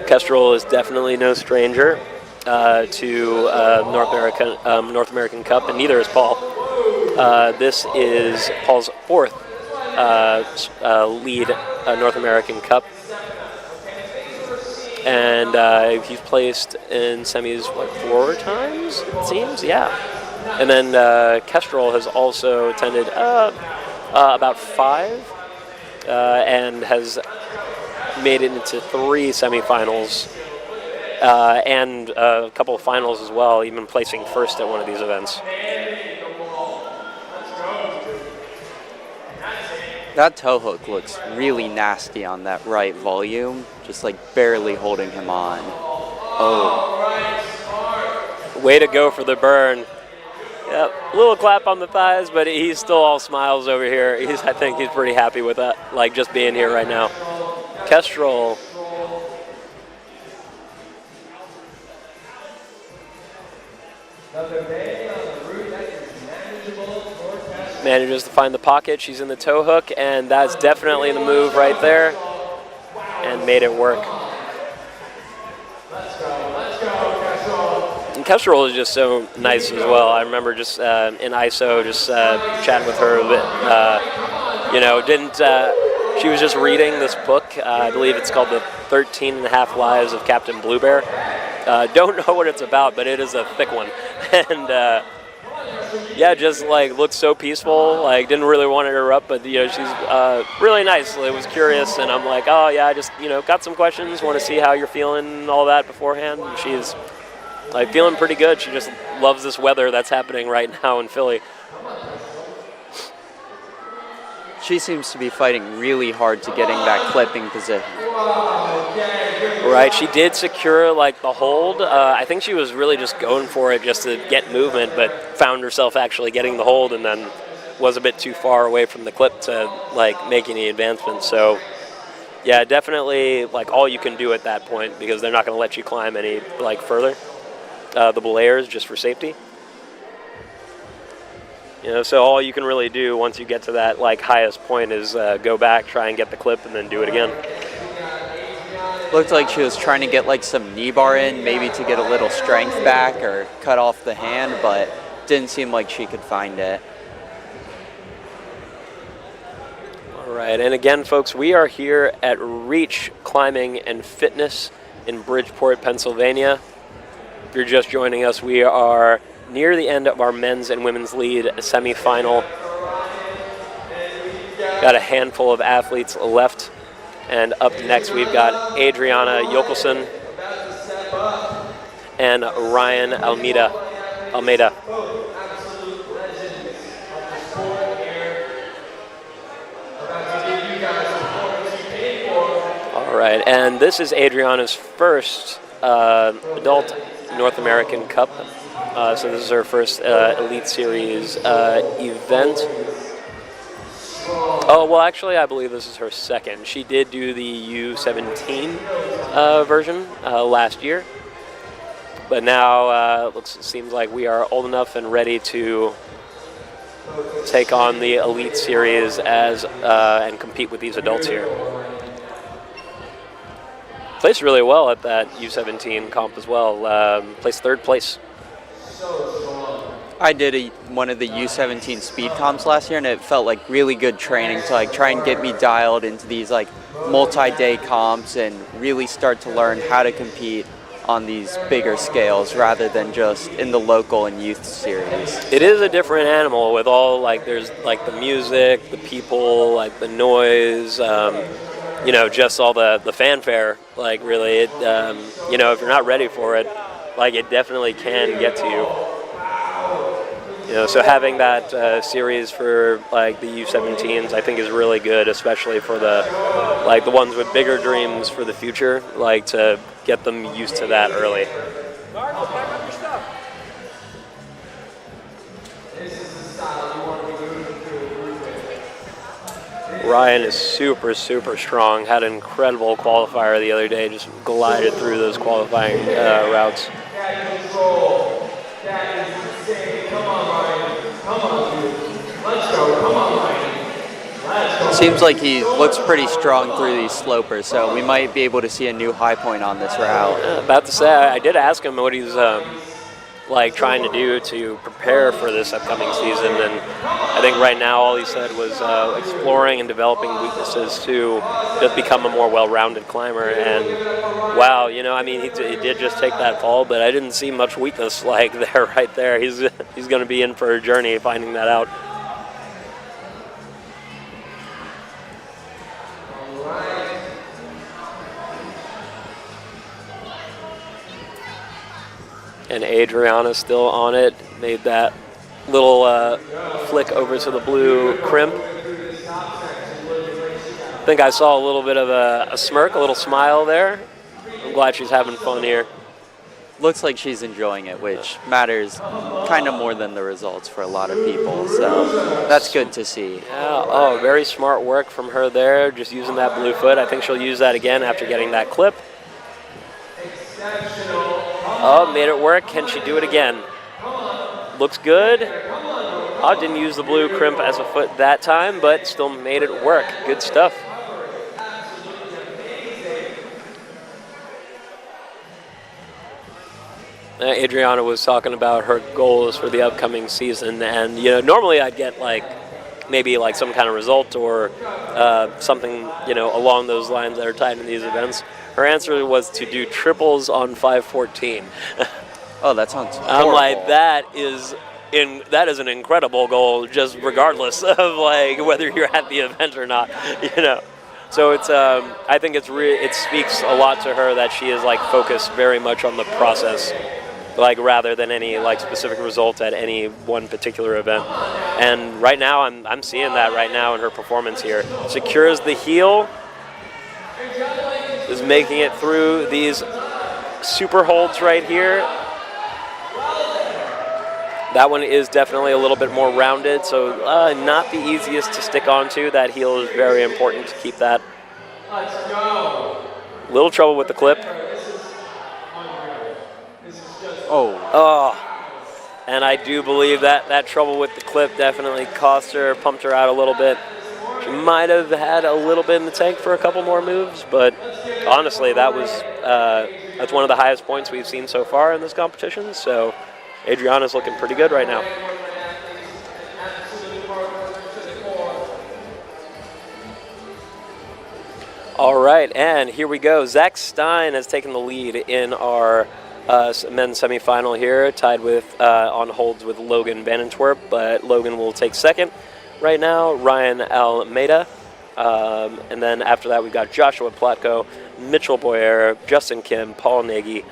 Kestrel is definitely no stranger to North American Cup, and neither is Paul. This is Paul's fourth lead North American Cup. And he's placed in semis, what, 4 times, it seems? Yeah. And then Kestrel has also attended about 5 and has made it into 3 semifinals and a couple of finals as well, even placing first at one of these events. That toe hook looks really nasty on that right volume, just like barely holding him on. Oh. Way to go for the burn. Yep, a little clap on the thighs, but he's still all smiles over here. I think he's pretty happy with that, like just being here right now. Kestrel. Manages to find the pocket. She's in the toe hook, and that's definitely the move right there, and made it work. And Kestrel is just so nice as well. I remember just in ISO, just chatting with her a bit. She was just reading this book. I believe it's called The 13.5 Lives of Captain Blue Bear. Don't know what it's about, but it is a thick one. And yeah, just like looked so peaceful. Like didn't really want to interrupt, but she's really nice. I was curious, and I'm like, oh yeah, I just got some questions. Want to see how you're feeling, and all that beforehand. And she's like feeling pretty good. She just loves this weather that's happening right now in Philly. She seems to be fighting really hard to getting that clipping position. Right, she did secure like the hold. I think she was really just going for it just to get movement, but found herself actually getting the hold, and then was a bit too far away from the clip to like make any advancements. So yeah, definitely like all you can do at that point, because they're not going to let you climb any like further. The belayers just for safety. So all you can really do once you get to that like highest point is go back, try and get the clip, and then do it again. Looked like she was trying to get like some knee bar in, maybe to get a little strength back or cut off the hand, but didn't seem like she could find it. All right, and again, folks, we are here at Reach Climbing and Fitness in Bridgeport, Pennsylvania. If you're just joining us, we are near the end of our men's and women's lead semifinal. Got a handful of athletes left. And up next, we've got Adriana Jokelson and Ryan Almeida. All right, and this is Adriana's first adult North American Cup. So this is her first Elite Series event. Oh, well, actually, I believe this is her second. She did do the U17 version last year. But now it seems like we are old enough and ready to take on the Elite Series and compete with these adults here. Placed really well at that U17 comp as well. Placed 3rd place. I did one of the U17 speed comps last year, and it felt like really good training to like try and get me dialed into these like multi-day comps and really start to learn how to compete on these bigger scales rather than just in the local and youth series. It is a different animal with all like there's like the music, the people, like the noise, just all the fanfare. Like really, it if you're not ready for it, like it definitely can get to you. So having that series for like the U17s, I think is really good, especially for the ones with bigger dreams for the future, like to get them used to that early. Ryan is super, super strong. Had an incredible qualifier the other day. Just glided through those qualifying routes. Seems like he looks pretty strong through these slopers, so we might be able to see a new high point on this route. About to say, I did ask him what he's like trying to do to prepare for this upcoming season, and I think right now all he said was exploring and developing weaknesses to just become a more well-rounded climber. And wow, you know, I mean, he did just take that fall, but I didn't see much weakness like there right there. He's going to be in for a journey finding that out. And Adriana's still on it. Made that little flick over to the blue crimp. I think I saw a little bit of a smirk, a little smile there. I'm glad she's having fun here. Looks like she's enjoying it, which matters kind of more than the results for a lot of people. So that's good to see. Yeah, oh, very smart work from her there, just using that blue foot. I think she'll use that again after getting that clip. Oh, made it work. Can she do it again? Looks good. Oh, didn't use the blue crimp as a foot that time, but still made it work. Good stuff. Adriana was talking about her goals for the upcoming season, and you know, normally I'd get like maybe like some kind of result or something, you know, along those lines that are tied in these events. Her answer was to do triples on 514. Oh, that sounds horrible. I'm like, that is an incredible goal, just regardless of like whether you're at the event or not, you know. So it's I think it speaks a lot to her that she is like focused very much on the process, like rather than any like specific result at any one particular event. And right now I'm seeing that right now in her performance here. Secures the heel, is making it through these super holds right here. That one is definitely a little bit more rounded, so not the easiest to stick onto. That heel is very important to keep that. Little trouble with the clip. Oh, and I do believe that trouble with the clip definitely cost her, pumped her out a little bit. She might have had a little bit in the tank for a couple more moves, but honestly, that's one of the highest points we've seen so far in this competition. So Adriana's looking pretty good right now. All right, and here we go. Zach Stein has taken the lead in our men's semifinal here, tied with on holds with Logan Vanentwerp, but Logan will take second right now. Ryan Almeida, and then after that we've got Joshua Platko, Mitchell Boyer, Justin Kim, Paul Nagy,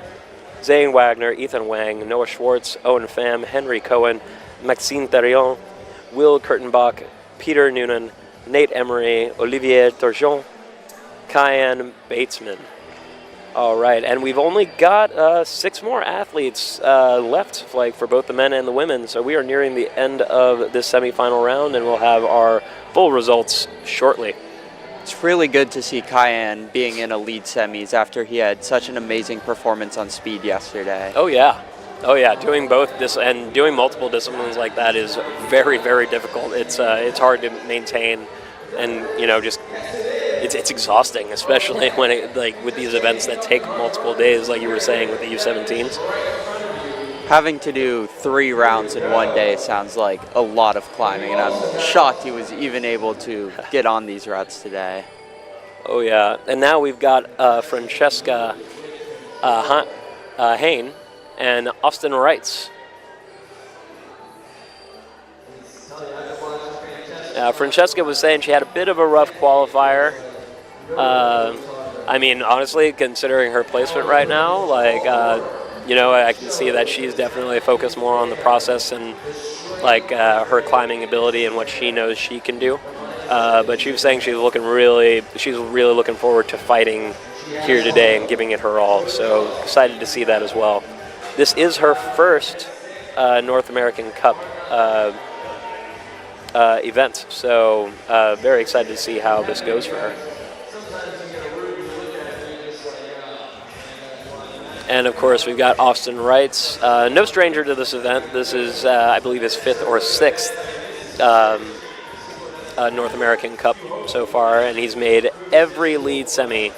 Zane Wagner, Ethan Wang, Noah Schwartz, Owen Pham, Henry Cohen, Maxime Therion, Will Kurtenbach, Peter Noonan, Nate Emery, Olivier Turgeon, Kyan Batesman. All right, and we've only got 6 more athletes left, like for both the men and the women. So we are nearing the end of this semifinal round, and we'll have our full results shortly. It's really good to see Kyan being in elite semis after he had such an amazing performance on speed yesterday. Oh yeah, doing both this and doing multiple disciplines like that is very, very difficult. It's hard to maintain, and you know, just it's exhausting, especially when it, like with these events that take multiple days, like you were saying with the U17s. Having to do 3 rounds in one day sounds like a lot of climbing, and I'm shocked he was even able to get on these routes today. Oh yeah, and now we've got Francesca Hain and Austin Reitz. Francesca was saying she had a bit of a rough qualifier. I mean, honestly, considering her placement right now, like, you know, I can see that she's definitely focused more on the process and, like, her climbing ability and what she knows she can do. But she was saying she's really looking forward to fighting here today and giving it her all. So excited to see that as well. This is her first North American Cup event. So very excited to see how this goes for her. And of course, we've got Austin Wrights, no stranger to this event. This is, I believe, his 5th or 6th North American Cup so far, and he's made every lead semi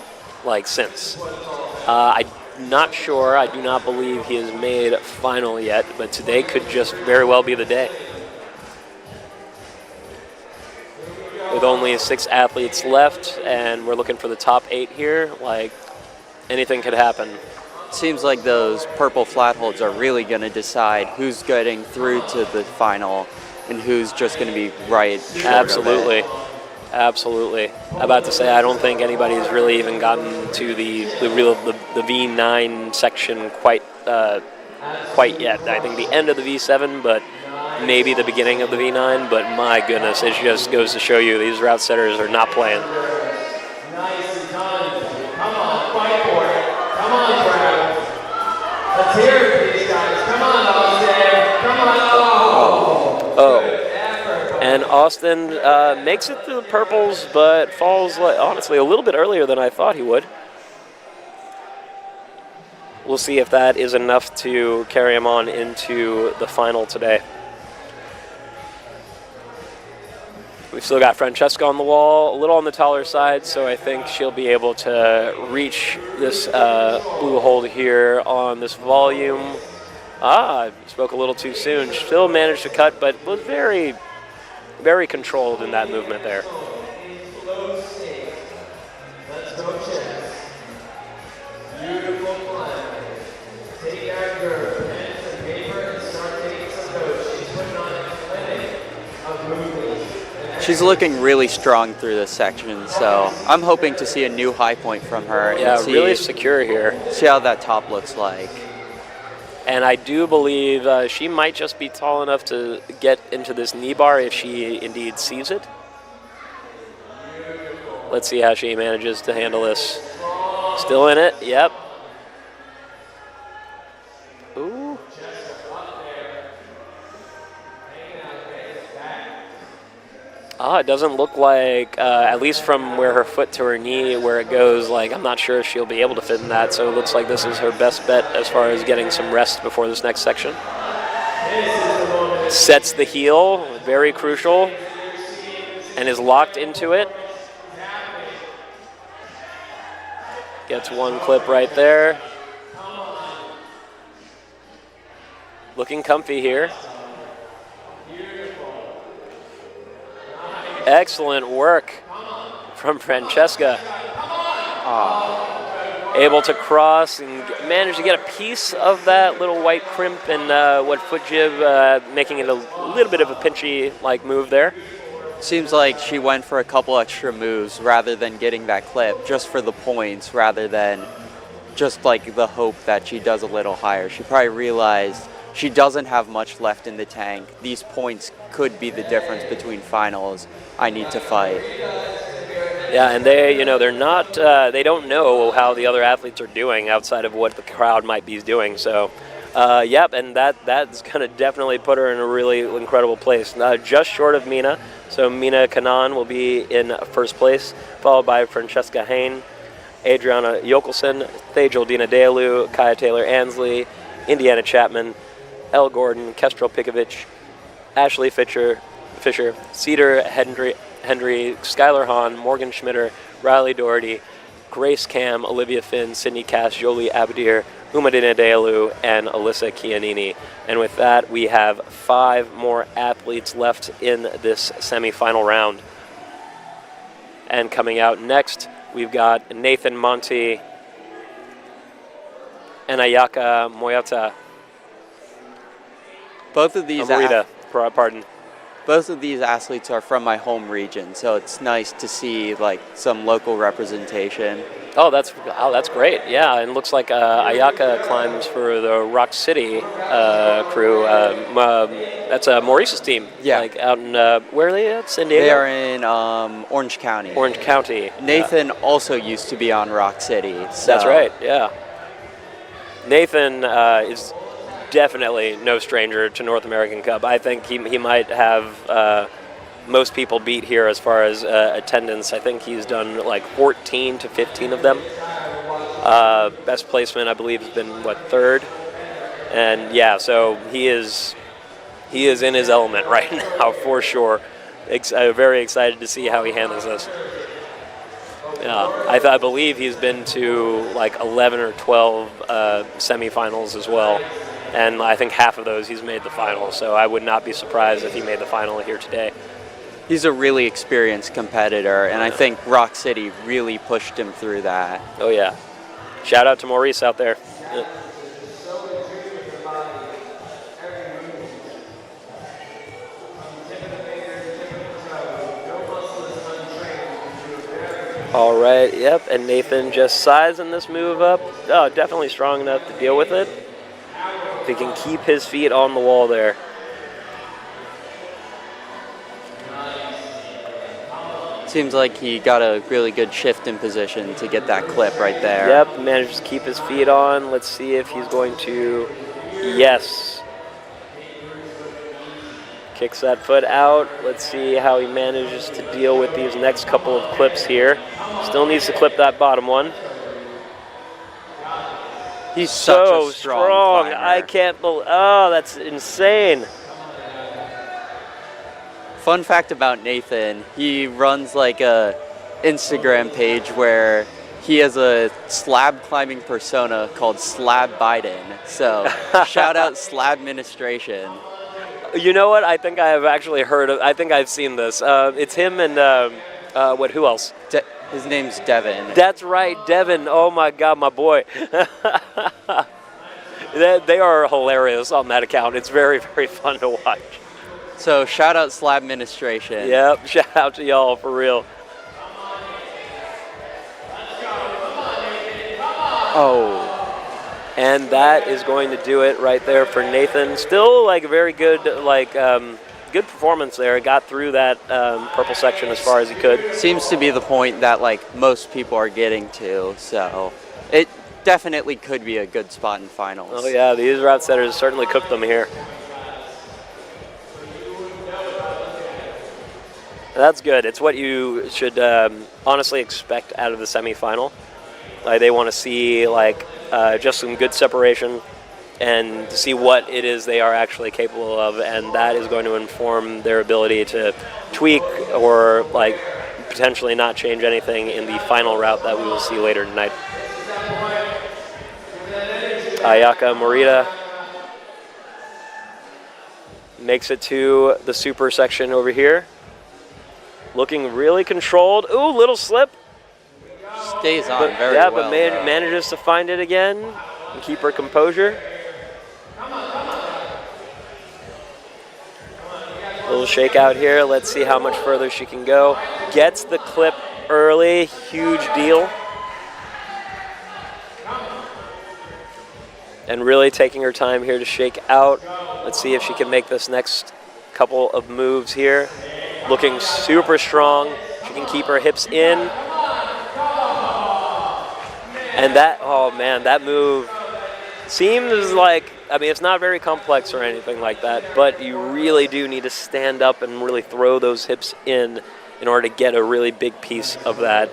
since. I'm not sure. I do not believe he has made final yet, but today could just very well be the day. With only 6 athletes left, and we're looking for the top 8 here, anything could happen. Seems like those purple flat holds are really going to decide who's getting through to the final and who's just going to be right. Absolutely. Absolutely. I'm about to say, I don't think anybody's really even gotten to the V9 section quite yet. I think the end of the V7, but maybe the beginning of the V9. But my goodness, it just goes to show you these route setters are not playing. Nicely done. Come on, fight for it. Come on, crowd. Let's hear it for these guys. Come on, Austin. Come on. Oh. And Austin makes it through the purples, but falls, honestly, a little bit earlier than I thought he would. We'll see if that is enough to carry him on into the final today. We've still got Francesca on the wall, a little on the taller side, so I think she'll be able to reach this blue hold here on this volume. I spoke a little too soon. Still managed to cut, but was very, very controlled in that movement there. Let's go, chest. Beautiful climb. Take out your pens and paper and start taking some notes. She's putting on a clinic of movement. She's looking really strong through this section, so I'm hoping to see a new high point from her. Yeah, and really secure here. See how that top looks like. And I do believe she might just be tall enough to get into this knee bar if she indeed sees it. Let's see how she manages to handle this. Still in it, yep. Ooh. It doesn't look like, at least from where her foot to her knee, where it goes, I'm not sure if she'll be able to fit in that, so it looks like this is her best bet as far as getting some rest before this next section. Sets the heel, very crucial, and is locked into it. Gets one clip right there. Looking comfy here. Excellent work from Francesca. Able to cross and manage to get a piece of that little white crimp and foot jib, making it a little bit of a pinchy move there. Seems like she went for a couple extra moves rather than getting that clip, just for the points rather than just the hope that she does a little higher. She probably realized she doesn't have much left in the tank. These points could be the difference between finals. I need to fight. Yeah, and they're not, they don't know how the other athletes are doing outside of what the crowd might be doing. So, yep, and that's going to definitely put her in a really incredible place. Just short of Mina. So Mina Kanan will be in first place, followed by Francesca Hain, Adriana Jokelson, Thajel Dina Dealu, Kaya Taylor Ansley, Indiana Chapman, Elle Gordon, Kestrel Pikovic, Ashley Fisher, Cedar Hendry, Skylar Hahn, Morgan Schmitter, Riley Doherty, Grace Cam, Olivia Finn, Sydney Cass, Jolie Abadir, Umadina Dealu, and Alyssa Chianini. And with that, we have 5 more athletes left in this semifinal round. And coming out next, we've got Nathan Monti and Ayaka Moyata. Both of these Both of these athletes are from my home region, so it's nice to see some local representation. Oh, that's great. Yeah, and it looks like Ayaka climbs for the Rock City crew. That's Maurice's team. Yeah. Out in, where are they at? San Diego? They are in Orange County. Orange County. Nathan also used to be on Rock City. So. That's right, yeah. Nathan is definitely no stranger to North American Cup. I think he might have most people beat here as far as attendance. I think he's done like 14 to 15 of them. Best placement, I believe, has been, what, third? And yeah, so he is in his element right now for sure. Very excited to see how he handles this. Yeah, I believe he's been to like 11 or 12 semifinals as well, and I think half of those he's made the final. So I would not be surprised if he made the final here today. He's a really experienced competitor, and I think Rock City really pushed him through that. Oh yeah, shout out to Maurice out there. Yeah. All right, yep, and Nathan just sizing this move up. Oh, definitely strong enough to deal with it. If he can keep his feet on the wall there. Seems like he got a really good shift in position to get that clip right there. Yep, managed to keep his feet on. Let's see if he's going to, yes. Kicks that foot out. Let's see how he manages to deal with these next couple of clips here. Still needs to clip that bottom one. He's so such a strong climber. I can't believe, oh, that's insane. Fun fact about Nathan, he runs like a Instagram page where he has a slab climbing persona called Slab Biden. So shout out Slab Administration. You know what? I think I have actually heard of. I think I've seen this. It's him and who else? His name's Devin. That's right, Devin. Oh my God, my boy. They are hilarious on that account. It's very, very fun to watch. So shout out Slab Administration. Yep, shout out to y'all for real. Oh. And that is going to do it right there for Nathan. Still like a very good, good performance there. Got through that purple section as far as he could. Seems to be the point that like most people are getting to. So it definitely could be a good spot in finals. Oh yeah, these route setters certainly cooked them here. That's good. It's what you should honestly expect out of the semifinal. They want to see just some good separation and to see what it is they are actually capable of, and that is going to inform their ability to tweak or potentially not change anything in the final route that we will see later tonight. Ayaka Morita makes it to the super section over here. Looking really controlled. Ooh, little slip. Stays on very well. But manages to find it again and keep her composure. Little shakeout here. Let's see how much further she can go. Gets the clip early. Huge deal. And really taking her time here to shake out. Let's see if she can make this next couple of moves here. Looking super strong. She can keep her hips in. And that, oh man, that move seems like, it's not very complex or anything like that, but you really do need to stand up and really throw those hips in order to get a really big piece of that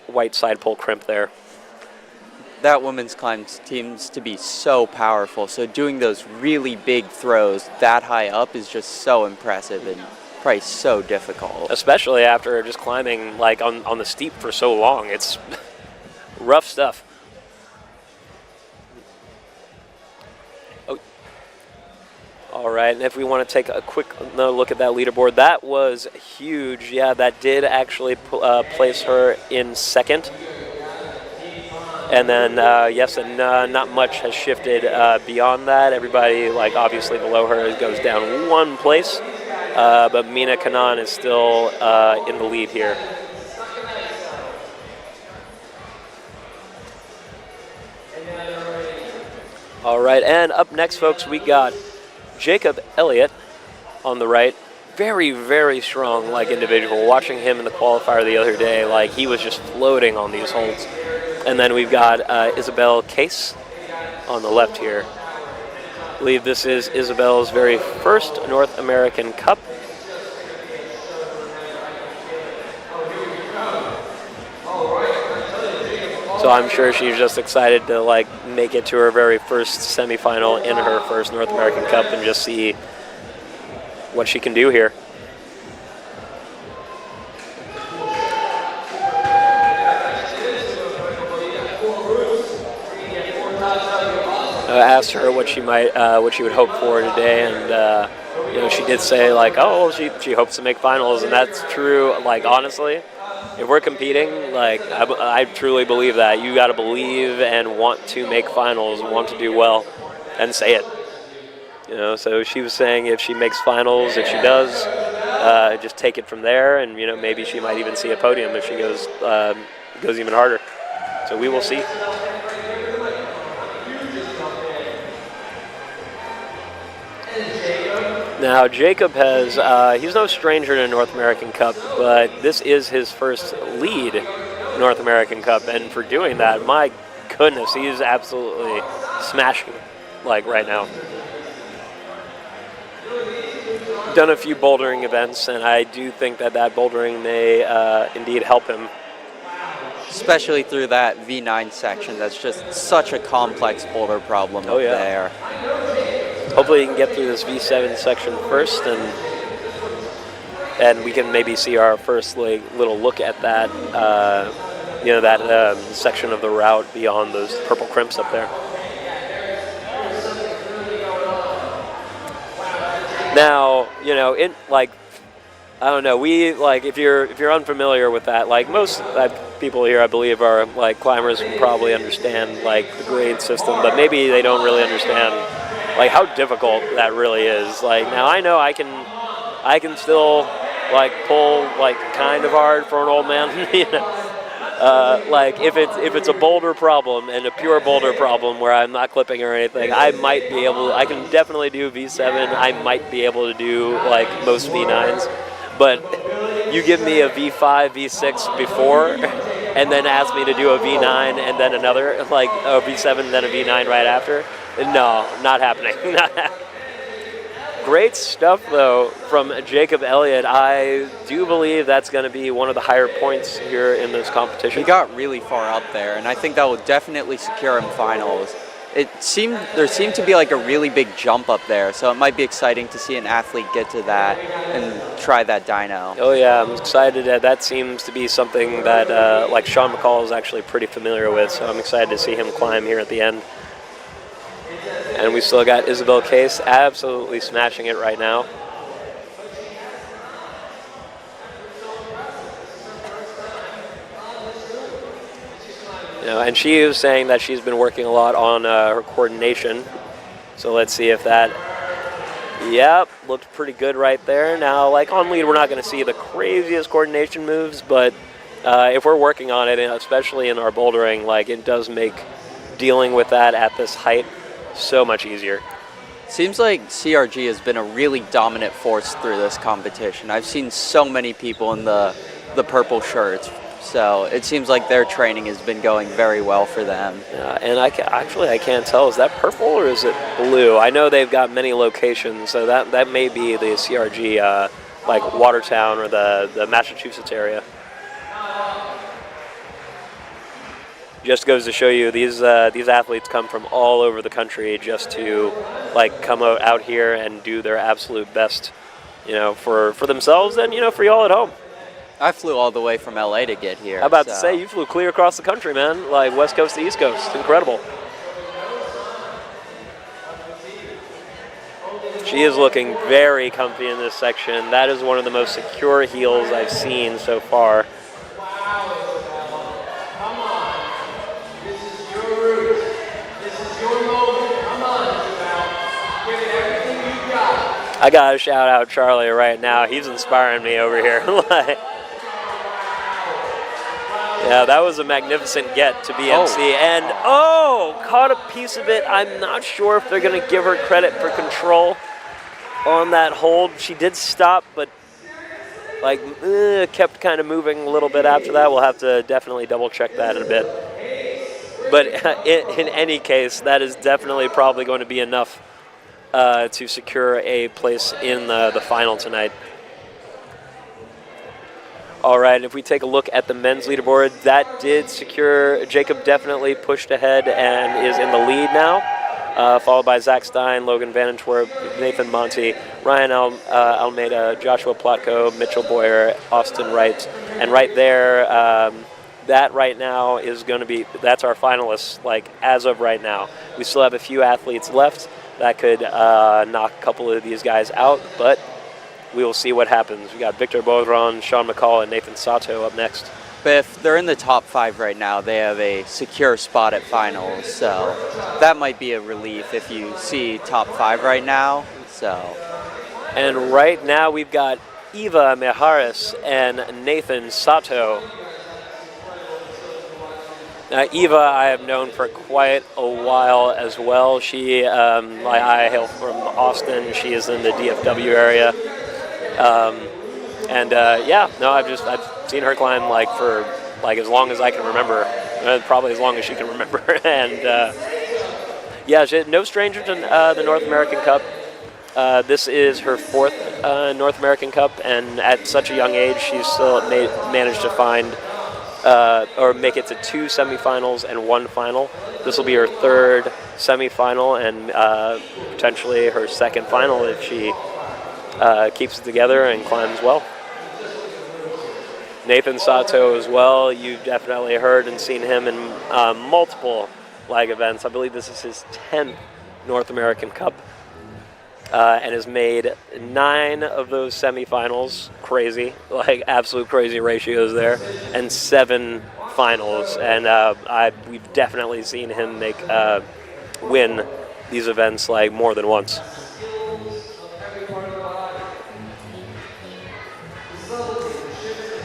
white side pull crimp there. That women's climb seems to be so powerful, so doing those really big throws that high up is just so impressive and probably so difficult. Especially after just climbing on the steep for so long. It's rough stuff. Oh. All right, and if we want to take a quick look at that leaderboard, that was huge. Yeah, that did actually place her in second. And then, not much has shifted beyond that. Everybody, obviously below her goes down one place. But Mina Kanan is still in the lead here. All right, and up next, folks, we got Jacob Elliott on the right. Very, very strong individual. Watching him in the qualifier the other day, he was just floating on these holds. And then we've got Isabel Case on the left here. I believe this is Isabel's very first North American Cup. So I'm sure she's just excited to like make it to her very first semifinal in her first North American Cup and just see what she can do here. I asked her what she would hope for today, and you know, she did say like, oh, she hopes to make finals, and that's true. Like honestly, if we're competing, like I truly believe that you got to believe and want to make finals, want to do well, and say it. You know, so she was saying if she makes finals, if she does, just take it from there, and you know, maybe she might even see a podium if she goes even harder. So we will see. Now, Jacob has, he's no stranger to North American Cup, but this is his first lead North American Cup, and for doing that, my goodness, he's absolutely smashing, like, right now. Done a few bouldering events, and I do think that bouldering may indeed help him. Especially through that V9 section. That's just such a complex boulder problem up there. Hopefully he can get through this V7 section first, and we can maybe see our first little look at that, you know, that section of the route beyond those purple crimps up there. Now, you know, I don't know. If you're unfamiliar with that, like most people here, I believe, are like climbers who probably understand like the grade system, but maybe they don't really understand like how difficult that really is. Like now, I know I can still like pull like kind of hard for an old man. You know, like if it's a boulder problem and a pure boulder problem where I'm not clipping or anything, I might be able. I can definitely do V7. I might be able to do like most V9s. But you give me a V5, V6 before, and then ask me to do a V9 and then another, like a V7, then a V9 right after. No, not happening. Great stuff, though, from Jacob Elliott. I do believe that's going to be one of the higher points here in this competition. He got really far up there, and I think that will definitely secure him finals. There seemed to be like a really big jump up there, so it might be exciting to see an athlete get to that and try that dyno. Oh yeah, I'm excited. That seems to be something that like Sean McCall is actually pretty familiar with, so I'm excited to see him climb here at the end. And we still got Isabel Case absolutely smashing it right now. You know, and she is saying that she's been working a lot on her coordination. So let's see if that, yep, looked pretty good right there. Now, like on lead, we're not going to see the craziest coordination moves, but if we're working on it, and especially in our bouldering, like it does make dealing with that at this height so much easier. Seems like CRG has been a really dominant force through this competition. I've seen so many people in the purple shirts, so it seems like their training has been going very well for them. And I can't tell, is that purple or is it blue? I know they've got many locations, so that may be the CRG, like Watertown or the Massachusetts area. Just goes to show you these athletes come from all over the country just to like come out here and do their absolute best, you know, for themselves and you know for y'all at home. I flew all the way from LA to get here. I'm about to say you flew clear across the country, man, like West Coast to East Coast. It's incredible. She is looking very comfy in this section. That is one of the most secure heels I've seen so far. I gotta shout out Charlie right now. He's inspiring me over here. Yeah, that was a magnificent get to BMC. And caught a piece of it. I'm not sure if they're gonna give her credit for control on that hold. She did stop, but like kept kind of moving a little bit after that. We'll have to definitely double check that in a bit. But in any case, that is definitely probably going to be enough to secure a place in the final tonight. All right, if we take a look at the men's leaderboard, that did secure, Jacob definitely pushed ahead and is in the lead now, followed by Zach Stein, Logan Vanentwerp, Nathan Monty, Ryan Almeida, Joshua Plotko, Mitchell Boyer, Austin Wright, and right there, that right now is going to be, that's our finalists, like, as of right now. We still have a few athletes left that could knock a couple of these guys out, but we will see what happens. We got Victor Baudron, Sean McCall, and Nathan Sato up next. But if they're in the top 5 right now, they have a secure spot at finals. So that might be a relief if you see top 5 right now. So, and right now we've got Eva Mijares and Nathan Sato. Now, Eva, I have known for quite a while as well. She, I hail from Austin. She is in the DFW area. I've seen her climb like for like as long as I can remember, probably as long as she can remember. And she's no stranger to the North American Cup. This is her 4th North American Cup, and at such a young age, she's still managed to find or make it to 2 semifinals and 1 final. This will be her 3rd semifinal and potentially her 2nd final if she keeps it together and climbs well. Nathan Sato as well. You've definitely heard and seen him in multiple lag events. I believe this is his 10th North American Cup and has made 9 of those semifinals. Crazy, like absolute crazy ratios there, and 7 finals. And we've definitely seen him win these events like more than once.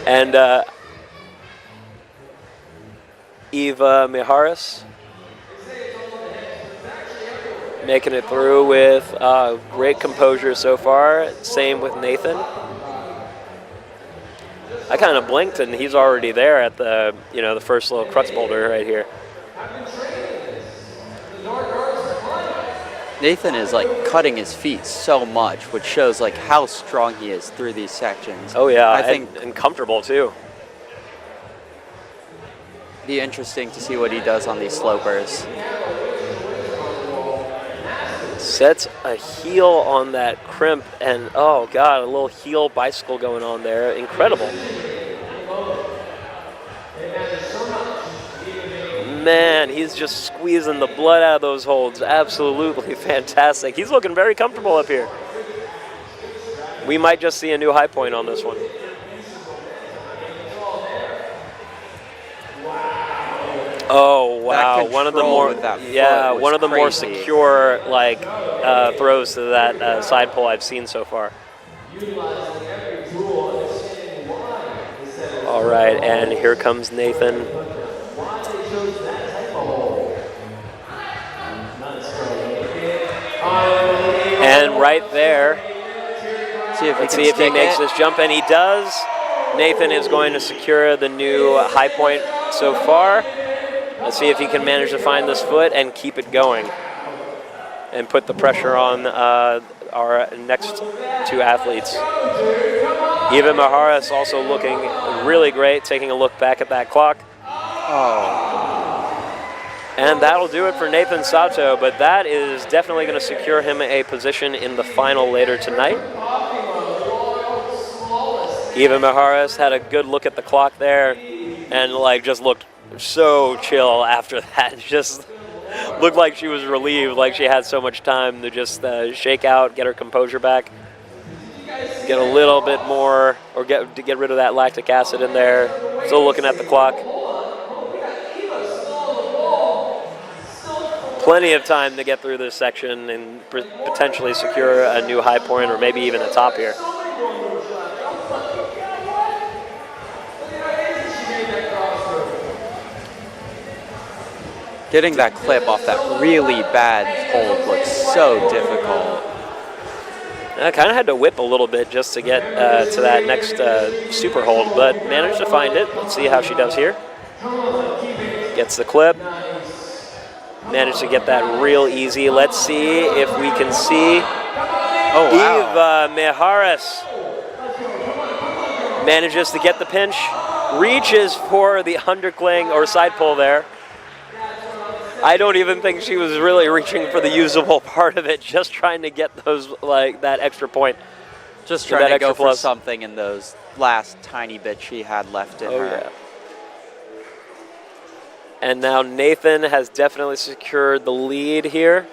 And Eva Mijares making it through with great composure so far. Same with Nathan. I kind of blinked and he's already there at the first little Crux boulder right here. Nathan is like cutting his feet so much, which shows like how strong he is through these sections. Oh yeah, I think and comfortable too. Be interesting to see what he does on these slopers. Sets a heel on that crimp, and oh god, a little heel bicycle going on there. Incredible. Man, he's just squeezing the blood out of those holds. Absolutely fantastic. He's looking very comfortable up here. We might just see a new high point on this one. Oh wow! One of the more secure throws to that side pull I've seen so far. All right, and here comes Nathan. And right there, let's see if he makes this jump, and he does. Nathan is going to secure the new high point so far. Let's see if he can manage to find this foot and keep it going and put the pressure on our next 2 athletes. Eva Mijares also looking really great, taking a look back at that clock. And that'll do it for Nathan Sato, but that is definitely going to secure him a position in the final later tonight. Eva Mijares had a good look at the clock there and just looked so chill after that. Just looked like she was relieved, like she had so much time to just shake out, get her composure back, get a little bit more, or get rid of that lactic acid in there. Still looking at the clock. Plenty of time to get through this section and potentially secure a new high point or maybe even a top here. Getting that clip off that really bad hold looks so difficult. I kind of had to whip a little bit just to get to that next super hold, but managed to find it. Let's see how she does here. Gets the clip. Managed to get that real easy. Let's see if we can see Eva Mijares manages to get the pinch, reaches for the undercling or side pull there. I don't even think she was really reaching for the usable part of it, just trying to get those, like, that extra point. Just trying to go for plus. something in those last tiny bits she had left in her. Yeah. And now Nathan has definitely secured the lead here.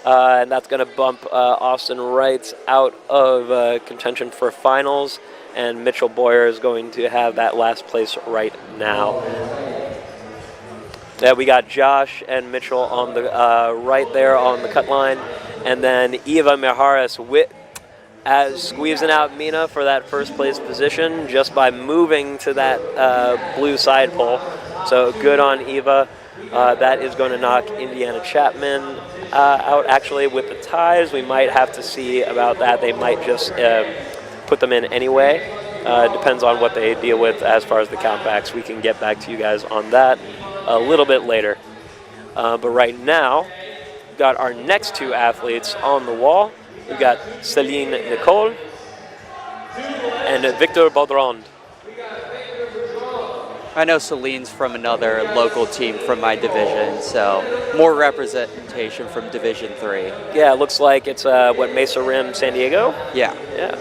And that's going to bump Austin Wright out of contention for finals. And Mitchell Boyer is going to have that last place right now. Yeah, we got Josh and Mitchell on the right there on the cut line. And then Eva Mijares squeezing out Mina for that first place position just by moving to that blue side pole. So good on Eva. That is going to knock Indiana Chapman out. Actually, with the ties, we might have to see about that. They might just put them in anyway. Depends on what they deal with as far as the countbacks. We can get back to you guys on that a little bit later. But right now, we've got our next two athletes on the wall. We've got Celine Nicole and Victor Baudrond. I know Celine's from another local team from my division, so more representation from Division 3. Yeah, it looks like it's Mesa Rim, San Diego? Yeah. Yeah.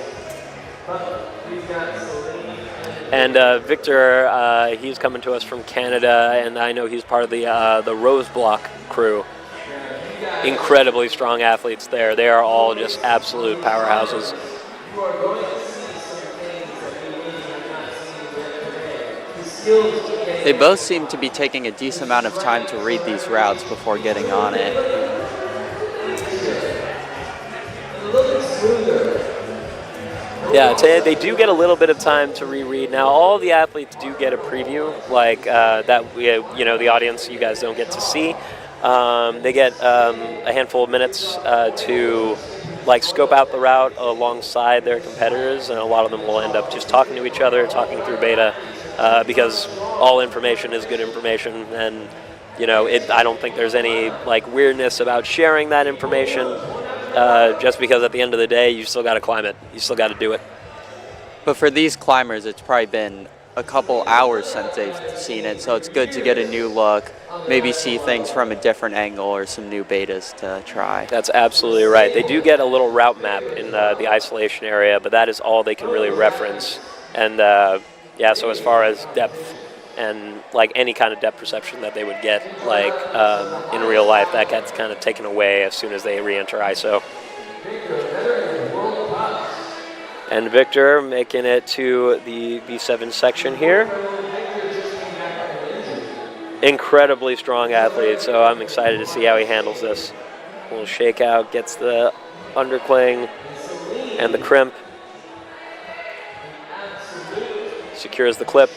And Victor, he's coming to us from Canada, and I know he's part of the Rose Block crew. Incredibly strong athletes there. They are all just absolute powerhouses. They both seem to be taking a decent amount of time to read these routes before getting on it. Yeah, they do get a little bit of time to reread. Now, all the athletes do get a preview, like that. The audience, you guys don't get to see. They get a handful of minutes to scope out the route alongside their competitors, and a lot of them will end up just talking to each other, talking through beta, because all information is good information, and I don't think there's any weirdness about sharing that information. Just because at the end of the day, you still got to climb it. You still got to do it. But for these climbers, it's probably been a couple hours since they've seen it, so it's good to get a new look, maybe see things from a different angle or some new betas to try. That's absolutely right. They do get a little route map in the isolation area, but that is all they can really reference. And so as far as depth and any kind of depth perception that they would get in real life, that gets kind of taken away as soon as they re-enter ISO. And Victor making it to the V7 section here. Incredibly strong athlete, so I'm excited to see how he handles this. Little shakeout, gets the undercling and the crimp. Secures the clip.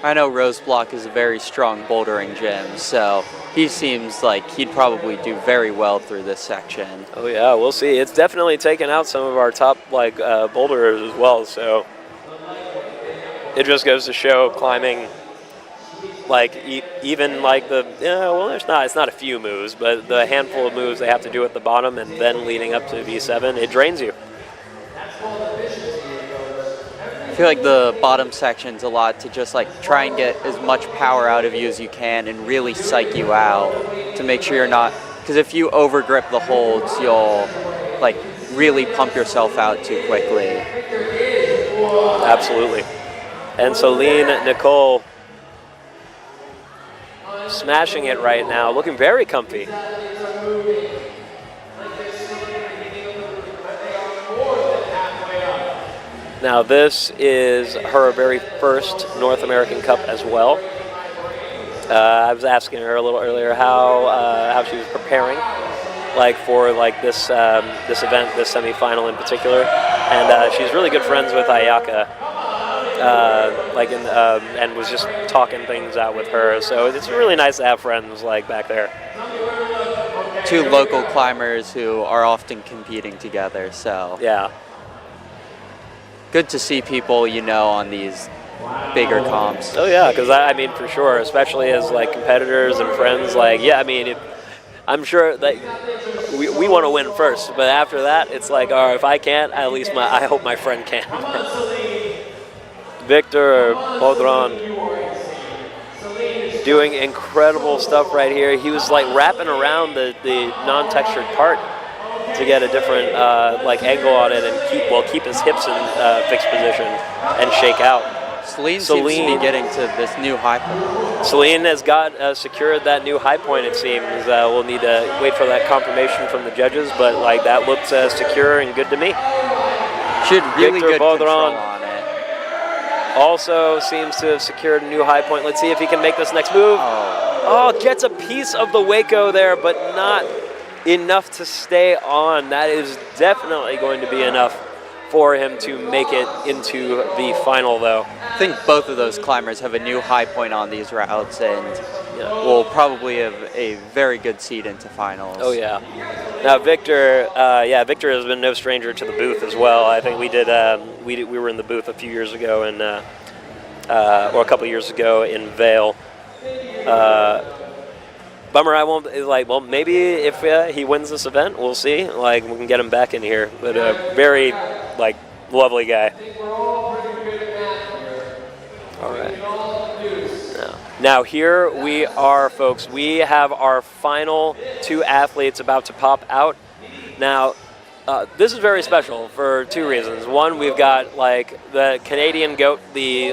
I know Rose Block is a very strong bouldering gym, so he seems like he'd probably do very well through this section. Oh yeah, we'll see. It's definitely taken out some of our top boulderers as well, so it just goes to show climbing it's not a few moves, but the handful of moves they have to do at the bottom and then leading up to V7, it drains you. I feel like the bottom section's a lot to just try and get as much power out of you as you can and really psych you out to make sure you're not, because if you overgrip the holds, you'll really pump yourself out too quickly. Absolutely. And Celine Nicole smashing it right now, looking very comfy. Now this is her very first North American Cup as well. I was asking her a little earlier how she was preparing, for this event, this semifinal in particular, and she's really good friends with Ayaka, and was just talking things out with her. So it's really nice to have friends back there. Two local climbers who are often competing together. So yeah. Good to see people on these bigger comps. Oh yeah, because I mean for sure, especially as competitors and friends, I'm sure that we want to win first, but after that, it's like, all right, if I can't, at least I hope my friend can. Victor Bodron doing incredible stuff right here. He was like wrapping around the non-textured part to get a different like angle on it and keep his hips in fixed position and shake out. Celine seems to be getting to this new high point. Celine has got secured that new high point, it seems. We'll need to wait for that confirmation from the judges, but like that looks secure and good to me. She had really Victor good control Bodron on it. also seems to have secured a new high point. Let's see if he can make this next move. Oh, gets a piece of the Waco there, but not enough to stay on. That is definitely going to be enough for him to make it into the final, though. I think both of those climbers have a new high point on these routes, and will probably have a very good seed into finals. Oh yeah. Now Victor, Victor has been no stranger to the booth as well. I think we were in the booth a few years ago, or a couple years ago in Vail. Bummer I won't, like, well, maybe if he wins this event, we'll see. Like, we can get him back in here. But a very, like, lovely guy. All right. Now here we are, folks. We have our final two athletes about to pop out. Now, this is very special for two reasons. One, we've got, like, the Canadian GOAT, the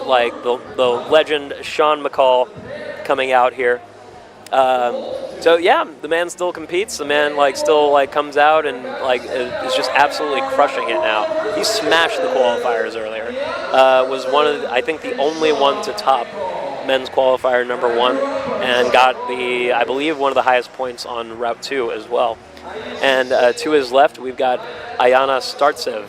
legend Sean McCall coming out here. So yeah, the man still competes. The man still comes out and is just absolutely crushing it now. He smashed the qualifiers earlier. Was I think the only one to top men's qualifier number 1, and got I believe one of the highest points on Route 2 as well. And to his left, we've got Ayana Startsev.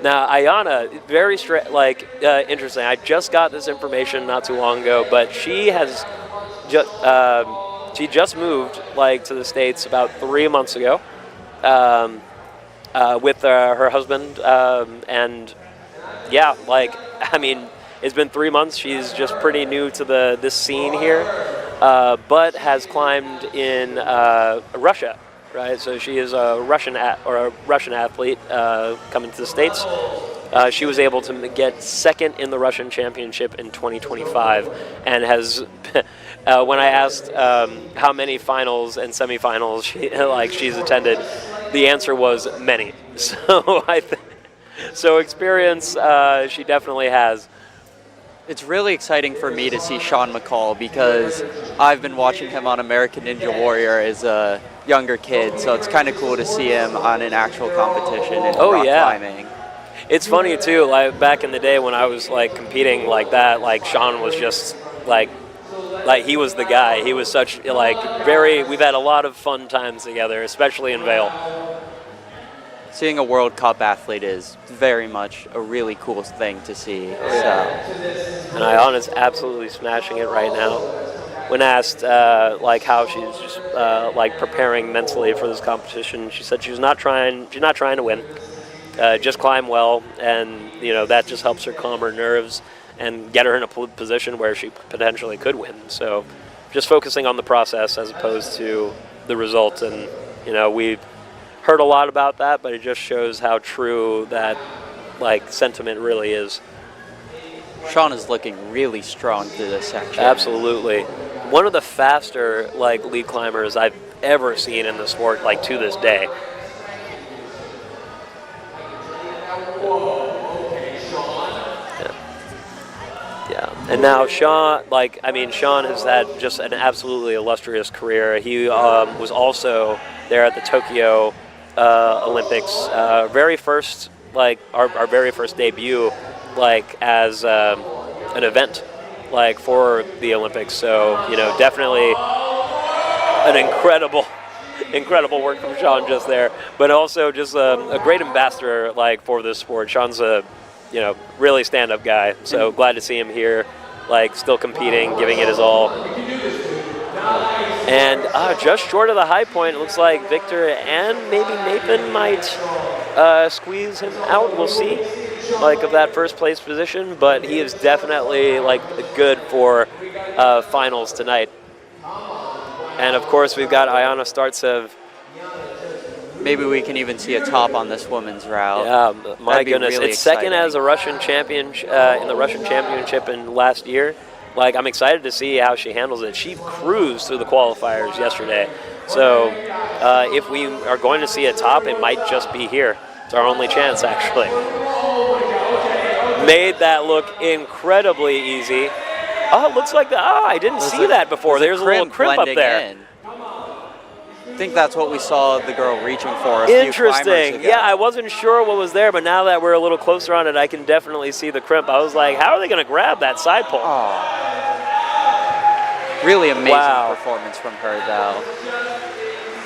Now, Ayana, very interesting. I just got this information not too long ago, but she has she just moved to the States about 3 months ago with her husband, and yeah, I mean, it's been 3 months. She's just pretty new to this scene here, but has climbed in Russia, right? So she is a Russian athlete coming to the States. She was able to get second in the Russian Championship in 2025, and has. When I asked how many finals and semifinals she's attended, the answer was many. So so experience she definitely has. It's really exciting for me to see Sean McCall, because I've been watching him on American Ninja Warrior as a younger kid, so it's kind of cool to see him on an actual competition in rock climbing. It's funny too, back in the day when I was competing like that, Sean was just he was the guy. He was such we've had a lot of fun times together, especially in Vail. Seeing a World Cup athlete is very much a really cool thing to see. And Ayana's absolutely smashing it right now. When asked how she's just preparing mentally for this competition, she said she's not trying to win. Just climb well, and that just helps her calm her nerves and get her in a position where she potentially could win. So just focusing on the process as opposed to the results. And we've heard a lot about that, but it just shows how true that sentiment really is. Sean is looking really strong through this section. Absolutely. One of the faster lead climbers I've ever seen in the sport to this day. Yeah, and now Sean, Sean has had just an absolutely illustrious career. He was also there at the Tokyo Olympics, very first, our very first debut, as an event, for the Olympics. So, definitely an incredible work from Sean just there, but also just a great ambassador, for this sport. Sean's a really stand-up guy. So glad to see him here, still competing, giving it his all. And just short of the high point, it looks like Victor and maybe Nathan might squeeze him out. We'll see, of that first place position. But he is definitely good for finals tonight. And of course, we've got Ayana Startsev. Maybe we can even see a top on this women's route. Yeah, my That'd be goodness. really It's second exciting. as a Russian champion in the Russian championship in last year. Like, I'm excited to see how she handles it. She cruised through the qualifiers yesterday. So if we are going to see a top, it might just be here. It's our only chance, actually. Made that look incredibly easy. Oh, it looks like I didn't see that before. There's a little crimp up blending there. in. I think that's what we saw the girl reaching for a few climbers Interesting. ago. Yeah, I wasn't sure what was there, but now that we're a little closer on it, I can definitely see the crimp. I was like, how are they going to grab that side pole? Oh. Really amazing Wow. performance from her, though.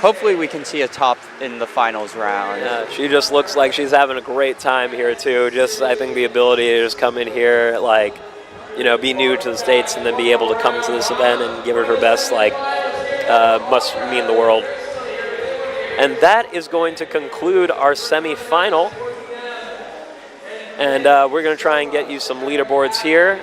Hopefully we can see a top in the finals round. Yeah, she just looks like she's having a great time here, too. Just, I think, the ability to just come in here, like, you know, be new to the States and then be able to come to this event and give it her best, like, must mean the world. And that is going to conclude our semifinal. And we're going to try and get you some leaderboards here,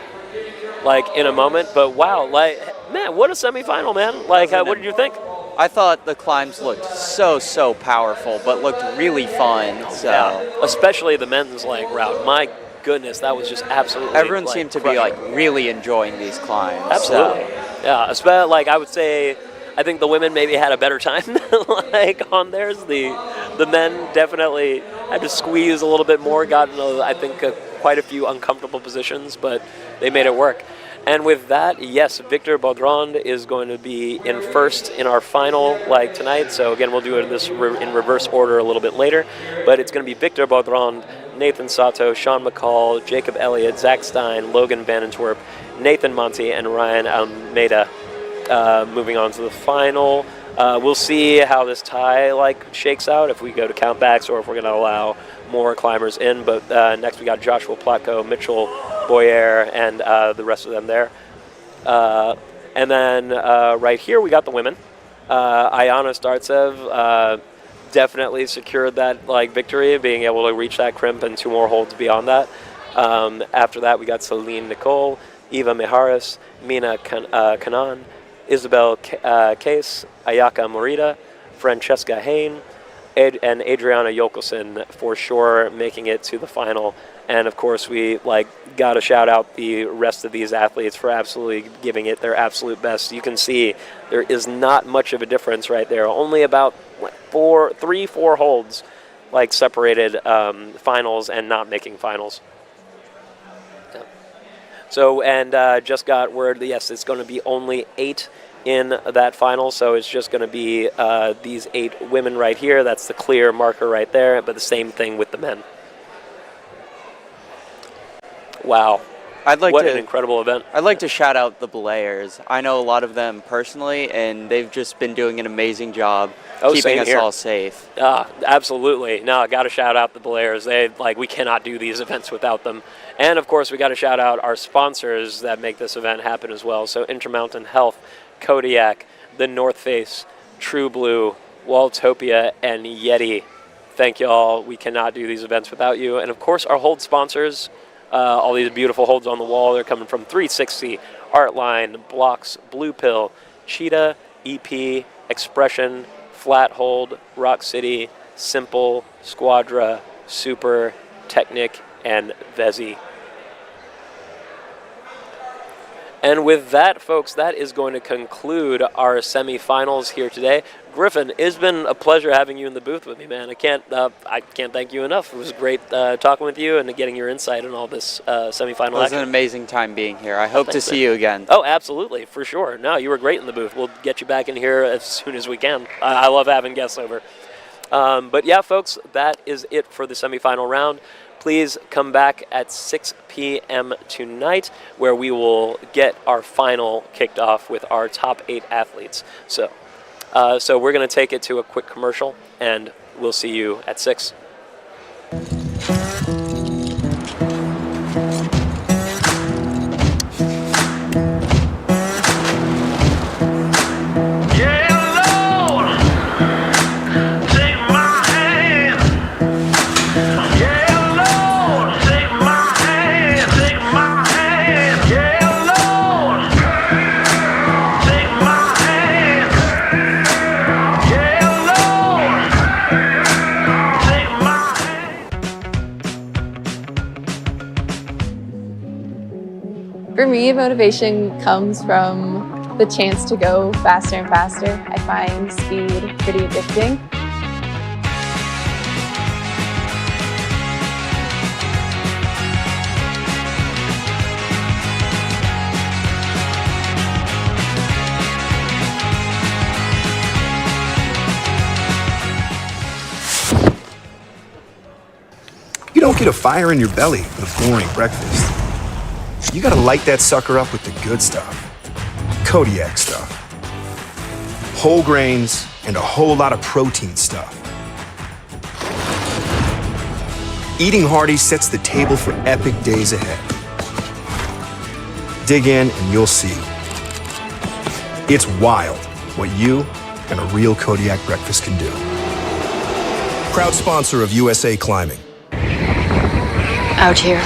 like, in a moment. But, wow, like, man, what a semifinal, man. Like, what did you think? I thought the climbs looked so powerful, but looked really fun. So Yeah, especially the men's, like, route. My goodness, that was just absolutely everyone like, seemed to be crushing. like really enjoying these climbs. Absolutely. Yeah, especially, like, I would say, I think the women maybe had a better time like on theirs. The men definitely had to squeeze a little bit more, got in, I think, quite a few uncomfortable positions, but they made it work. And with that, yes, Victor Baudrand is going to be in first in our final, like, tonight. So again, we'll do it in reverse order a little bit later. But it's going to be Victor Baudrand, Nathan Sato, Sean McCall, Jacob Elliott, Zach Stein, Logan Vanentwerp, Nathan Monti, and Ryan Almeida moving on to the final. We'll see how this tie shakes out, if we go to countbacks or if we're going to allow more climbers in. But next we got Joshua Platko, Mitchell Boyer, and the rest of them there. And then right here we got the women. Ayana Startsev definitely secured that victory, being able to reach that crimp and 2 more holds beyond that. After that we got Celine Nicole, Eva Miharis, Mina Kanan, Isabel Case, Ayaka Morita, Francesca Hain, and Adriana Jokelson for sure making it to the final. And of course we got to shout out the rest of these athletes for absolutely giving it their absolute best. You can see there is not much of a difference right there. Only about 4 holds separated finals and not making finals. Yeah. So, and just got word that yes, it's going to be only 8 in that final, so it's just going to be these 8 women right here. That's the clear marker right there, but the same thing with the men. Wow. What an incredible event. I'd like to shout out the Belayers. I know a lot of them personally, and they've just been doing an amazing job keeping us all safe. Absolutely. No, I got to shout out the Belayers. We cannot do these events without them. And of course, we got to shout out our sponsors that make this event happen as well. So Intermountain Health, Kodiak, the North Face, TRUBLUE, Walltopia, and YETI. Thank you all. We cannot do these events without you. And of course, our hold sponsors. All these beautiful holds on the wall. They're coming from 360, Artline, Blocks, Blue Pill, Cheetah, EP, Expression, Flat Hold, Rock City, Simple, Squadra, Super, Technic, and Vezi. And with that, folks, that is going to conclude our semifinals here today. Griffin, it's been a pleasure having you in the booth with me, man. I can't thank you enough. It was great talking with you and getting your insight on all this semifinal action. It was an amazing time being here. I hope to see you again. Oh, absolutely, for sure. No, you were great in the booth. We'll get you back in here as soon as we can. I love having guests over. But yeah, folks, that is it for the semifinal round. Please come back at 6 p.m. tonight, where we will get our final kicked off with our top 8 athletes. So we're going to take it to a quick commercial, and we'll see you at 6. me, motivation comes from the chance to go faster and faster. I find speed pretty addicting. You don't get a fire in your belly with a boring breakfast. You gotta light that sucker up with the good stuff. Kodiak stuff. Whole grains and a whole lot of protein stuff. Eating hearty sets the table for epic days ahead. Dig in and you'll see. It's wild what you and a real Kodiak breakfast can do. Proud sponsor of USA Climbing. Out here.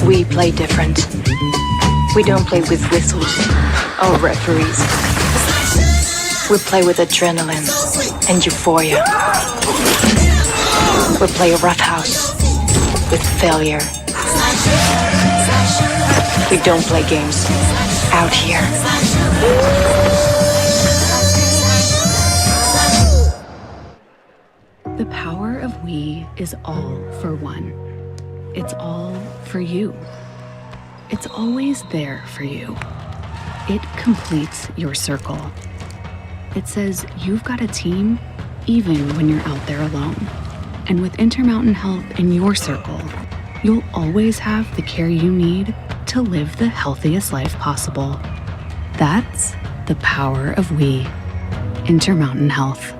We play different. We don't play with whistles or referees. We play with adrenaline and euphoria. We play roughhouse with failure. We don't play games out here. The power of we is all for one. It's all for you. It's always there for you. It completes your circle. It says you've got a team even when you're out there alone. And with Intermountain help in your circle, you'll always have the care you need to live the healthiest life possible. That's the power of we. Intermountain Health.